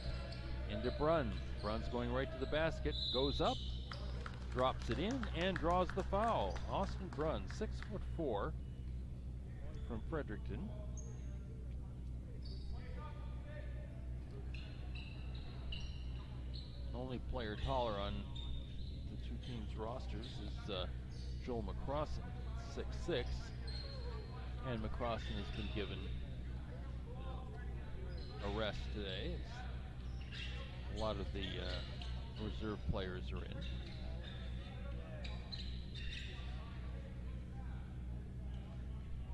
into Brun. Brun's going right to the basket, goes up, drops it in, and draws the foul. Austin Brun, 6'4", from Fredericton. Only player taller on team's rosters is Joel McCrossin, 6'6", and McCrossin has been given a rest today. A lot of the reserve players are in.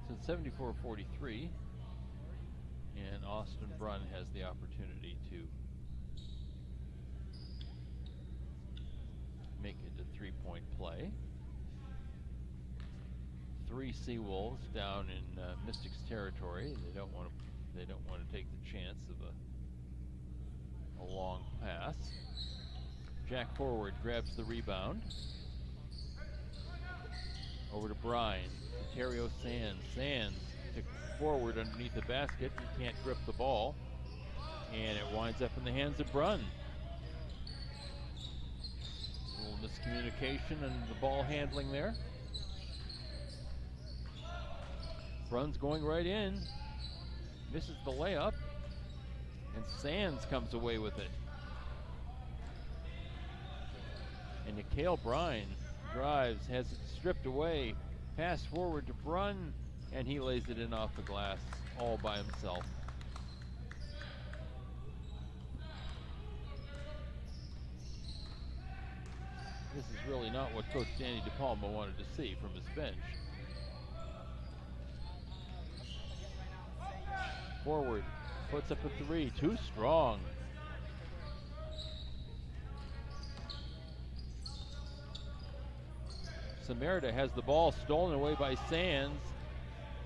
So it's 74-43, and Austin Brunn has the opportunity to make it a three-point play. 3 Seawolves down in Mystics territory. They don't want to take the chance of a long pass. Jack Forward grabs the rebound. Over to Brine. Ontario Sands. Sands to Forward underneath the basket. He can't grip the ball. And it winds up in the hands of Brunn. A little miscommunication and the ball handling there. Brunn's going right in. Misses the layup. And Sands comes away with it. And Nikhil Brine drives, has it stripped away. Pass forward to Brunn, and he lays it in off the glass all by himself. This is really not what Coach Danny DePalma wanted to see from his bench. Forward, puts up a 3, too strong. Samerda has the ball stolen away by Sands.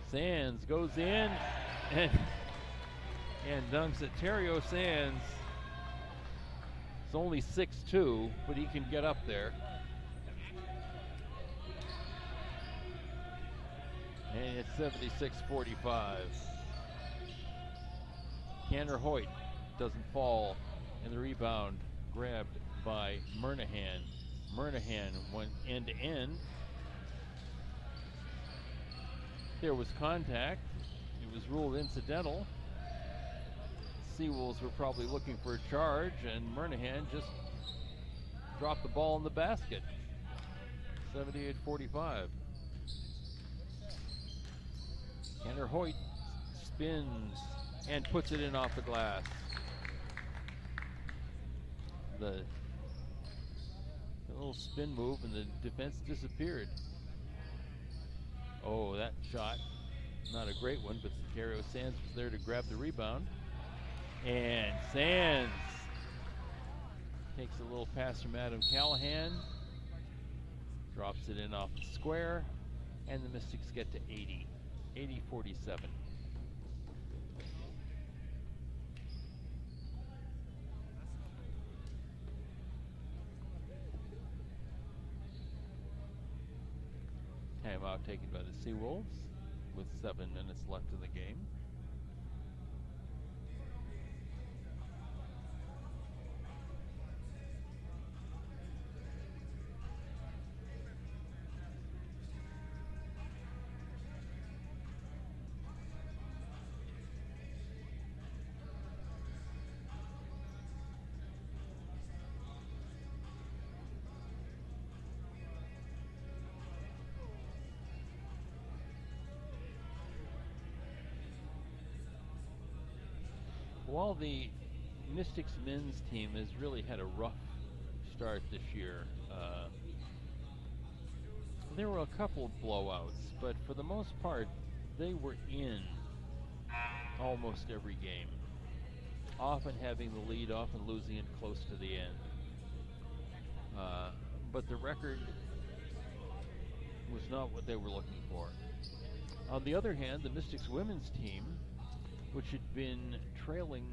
Sands goes in and dunks it. Terrio Sands is only 6'2", but he can get up there. And it's 76-45. Tanner Hoyt doesn't fall, and the rebound grabbed by Murnahan. Murnahan went end to end. There was contact. It was ruled incidental. Seawolves were probably looking for a charge, and Murnahan just dropped the ball in the basket. 78-45. Tanner Hoyt spins and puts it in off the glass. The little spin move and the defense disappeared. Oh, that shot, not a great one, but Ontario Sands was there to grab the rebound. And Sands takes a little pass from Adam Callahan, drops it in off the square, and the Mystics get to 80-47. Timeout taken by the Seawolves with 7 minutes left in the game. While the Mystics men's team has really had a rough start this year, there were a couple of blowouts, but for the most part, they were in almost every game, often having the lead, often losing it close to the end. But the record was not what they were looking for. On the other hand, the Mystics women's team, which had been trailing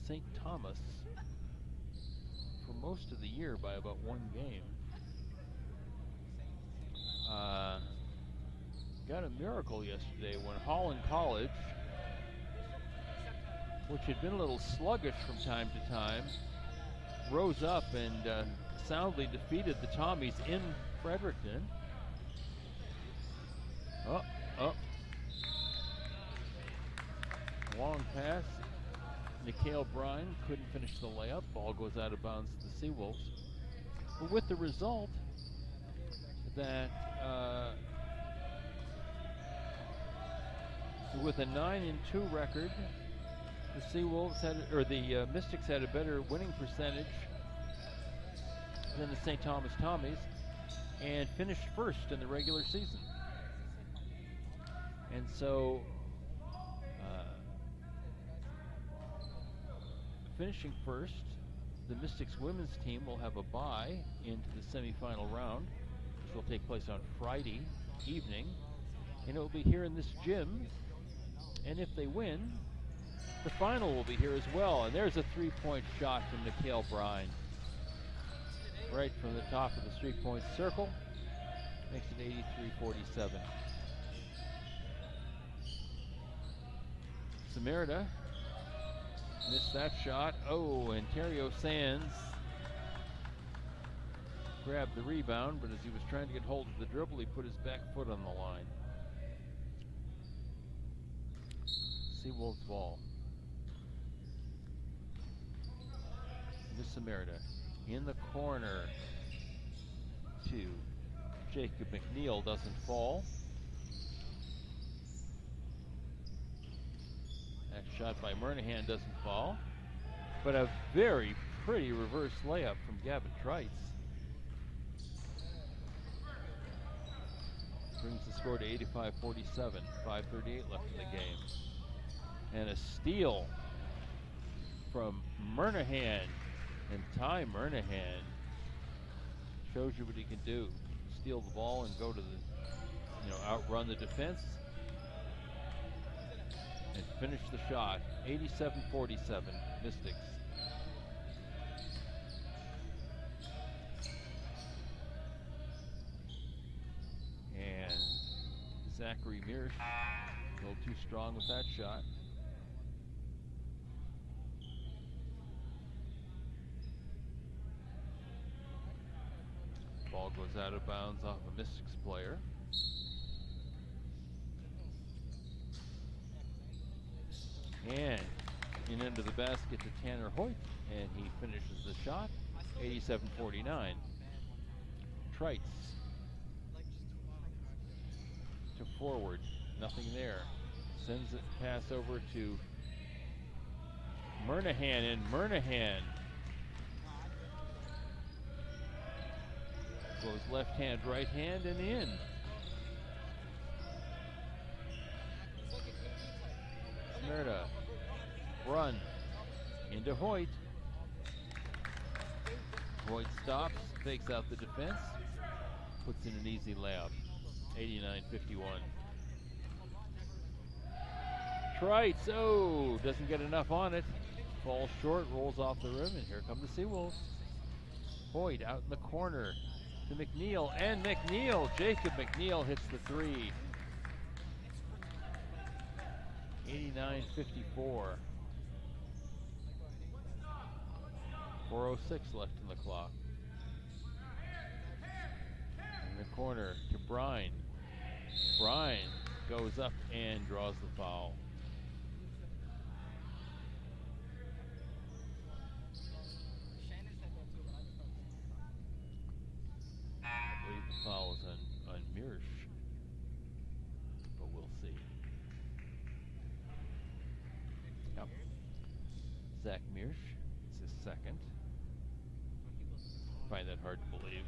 St. Thomas for most of the year by about 1 game, got a miracle yesterday when Holland College, which had been a little sluggish from time to time, rose up and soundly defeated the Tommies in Fredericton. Long pass. Nikhil Brine couldn't finish the layup. Ball goes out of bounds to the Seawolves. But with the result, that with a 9-2 record, the Seawolves had, or the Mystics had a better winning percentage than the St. Thomas Tommies, and finished first in the regular season. And so, finishing first, the Mystics women's team will have a bye into the semifinal round, which will take place on Friday evening, and it will be here in this gym. And if they win, the final will be here as well. And there's a three-point shot from Nikhil Brine, right from the top of the three-point circle. Makes it 83-47. Samerda missed that shot. Oh, and Terrio Sands grabbed the rebound, but as he was trying to get hold of the dribble, he put his back foot on the line. Seawolves ball. This Samerda in the corner to Jacob McNeil, doesn't fall. That shot by Murnahan doesn't fall, but a very pretty reverse layup from Gavin Trites brings the score to 85-47, 5:38 left in the game. And a steal from Murnahan, and Ty Murnahan shows you what he can do. Steal the ball and go to the, outrun the defense and finish the shot. 87-47, Mystics. And Zachary Mears, a little too strong with that shot. Ball goes out of bounds off a Mystics player. And in under the basket to Tanner Hoyt, and he finishes the shot. 87-49. Trites to forward, nothing there. Sends it pass over to Murnahan, and Murnahan goes left hand, right hand, and in. Samerda, run into Hoyt. Hoyt stops, fakes out the defense, puts in an easy layup. 89-51. Trites, doesn't get enough on it. Falls short, rolls off the rim, and here come the Seawolves. Hoyt out in the corner to McNeil, and McNeil, Jacob McNeil hits the three. 89-54. 4:06 left in the clock. In the corner to Brine. Brine goes up and draws the foul. I believe the foul is on Mirsch, but we'll see. Yep. Zach Mirsch, it's his second. I find that hard to believe.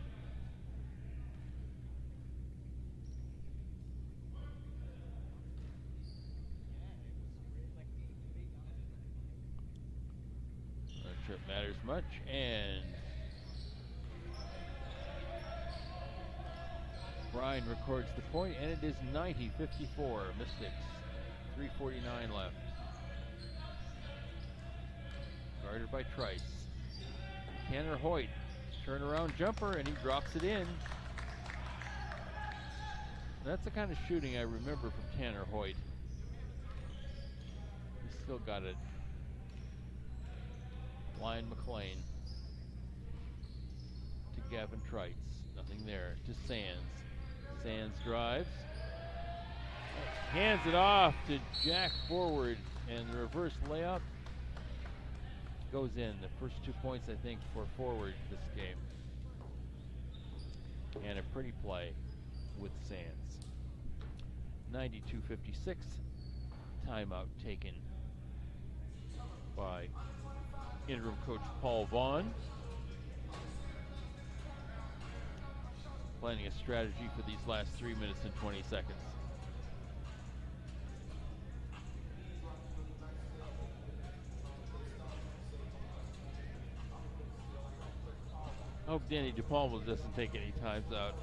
Not sure it matters much, and Brine records the point, and it is 90-54, Mystics. 3:49 left. Guarded by Trice. Tanner Hoyt, turnaround jumper, and he drops it in. That's the kind of shooting I remember from Tanner Hoyt. He's still got it. Lion McLean to Gavin Trites. Nothing there. To Sands. Sands drives. Hands it off to Jack Forward, and the reverse layup goes in. The first 2 points, I think, for Forward this game. and a pretty play with Sands. 92-56, timeout taken by interim coach Paul Vaughn. Planning a strategy for these last 3 minutes and 20 seconds. I hope Danny DePalma doesn't take any times out.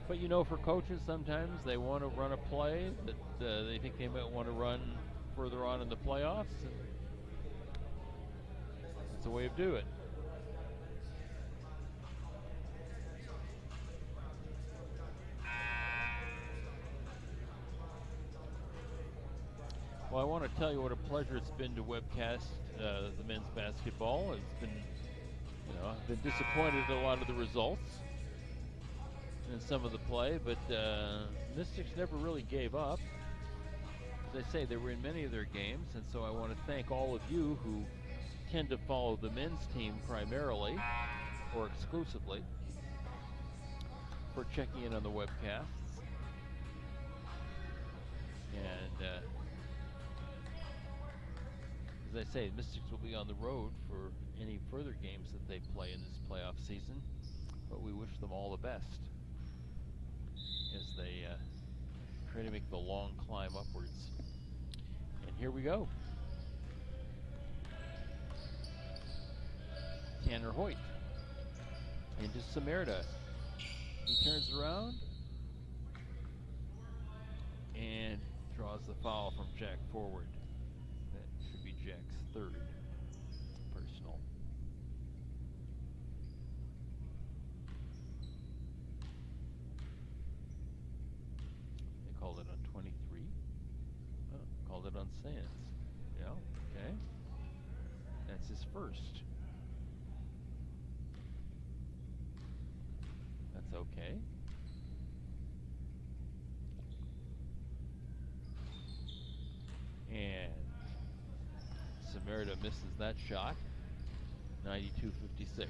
But you know, for coaches, sometimes they want to run a play that they think they might want to run further on in the playoffs. And it's a way of doing it. Well, I want to tell you what a pleasure it's been to webcast the men's basketball. It's been, I've been disappointed at a lot of the results and some of the play, but Mystics never really gave up. As I say, they were in many of their games, and so I want to thank all of you who tend to follow the men's team primarily or exclusively for checking in on the webcasts. And as I say, the Mystics will be on the road for any further games that they play in this playoff season, but we wish them all the best as they try to make the long climb upwards. And here we go. Tanner Hoyt into Samerda. He turns around and draws the foul from Jack Forward. That should be Jack's third personal. They called it on 23. Oh, called it on Sands. Yeah, okay. That's his first. That's okay. And Samerda misses that shot. 92-56.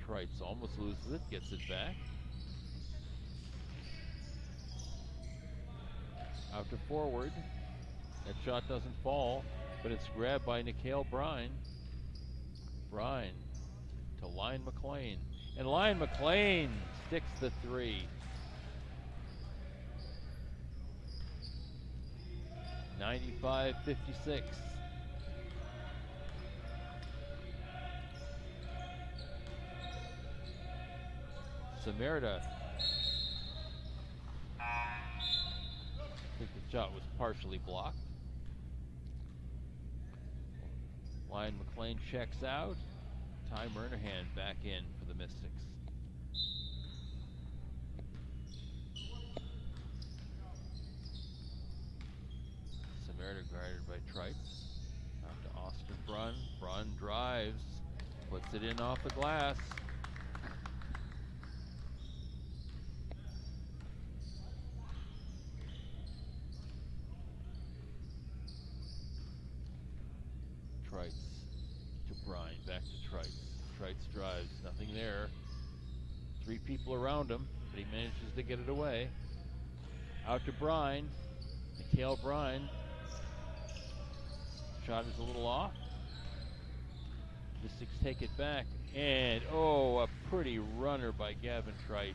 Trites almost loses it, gets it back. Out to Forward. That shot doesn't fall, but it's grabbed by Nikhil Brine. Brine to Lyon McLean. And Lyon McLean sticks the three. 95-56. Samerda. I think the shot was partially blocked. Lyon McLean checks out. Ty Murnahan back in for the Mystics. Samerda guarded by Trites. Out to Austin Brunn. Brunn drives. Puts it in off the glass. Trites to Brine. Back to Trites. Trites drives. Nothing there. Three people around him, but he manages to get it away. Out to Brine. Nikhil Brine. Shot is a little off. Mystics take it back. And, oh, a pretty runner by Gavin Trites.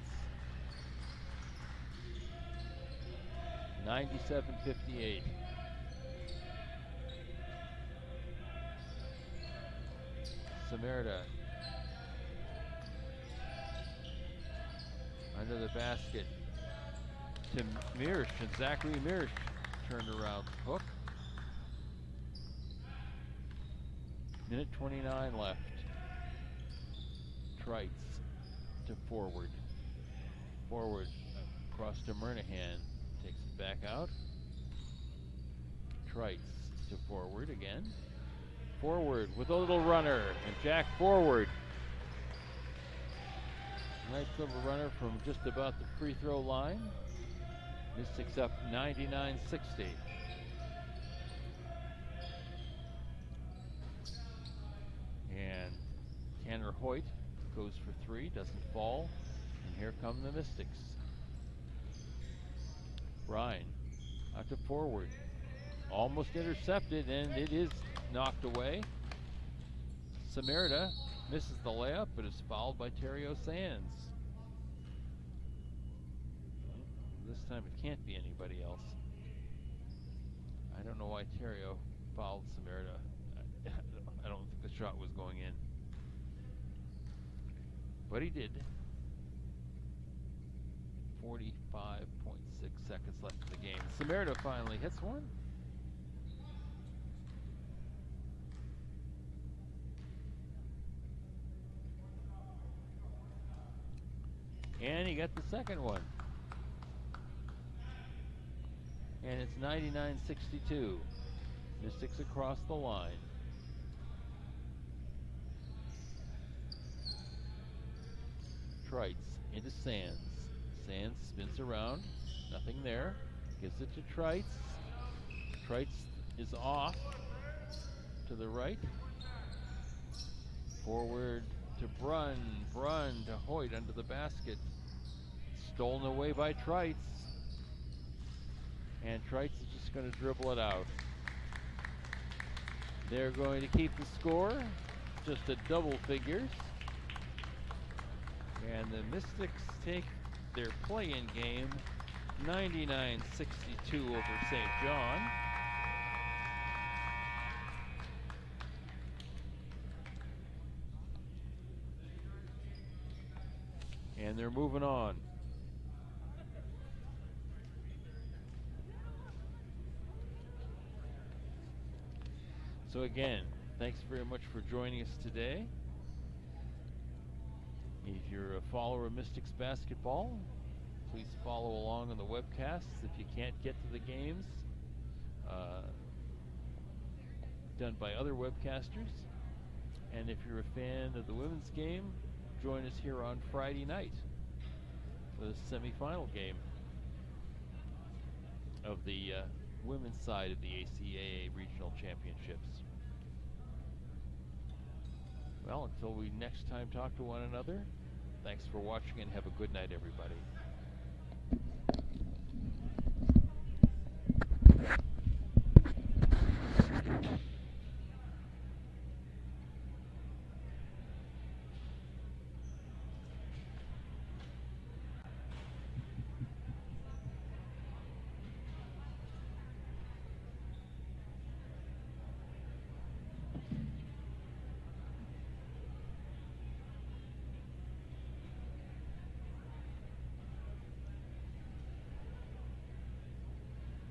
97-58. Samerda. Under the basket to Mirsch, and Zachary Mirsch turned around hook. Minute 29 left. Trites to Forward. Forward across to Murnahan. Takes it back out. Trites to Forward again. Forward with a little runner, and Jack Forward. Nice little runner from just about the free throw line. Mystics up 99-60. Hoyt, goes for three, doesn't fall, and here come the Mystics. Ryan, out to forward, almost intercepted, and it is knocked away. Samerda misses the layup, but is fouled by Terrio Sands. This time it can't be anybody else. I don't know why Terrio fouled Samerda. I don't think the shot was going in. But he did. 45.6 seconds left in the game. Samerda finally hits one. And he got the second one. And it's 99-62. Mystics across the line. Trites into Sands. Sands spins around. Nothing there. Gives it to Trites. Trites is off to the right. Forward to Brunn. Brunn to Hoyt under the basket. Stolen away by Trites. And Trites is just going to dribble it out. They're going to keep the score just at double figures. And the Mystics take their play-in game 99-62 over St. John. And they're moving on. So again, thanks very much for joining us today. If you're a follower of Mystics basketball, please follow along on the webcasts if you can't get to the games done by other webcasters. And if you're a fan of the women's game, join us here on Friday night for the semifinal game of the women's side of the ACAA Regional Championships. Well, until we next time talk to one another, thanks for watching and have a good night, everybody.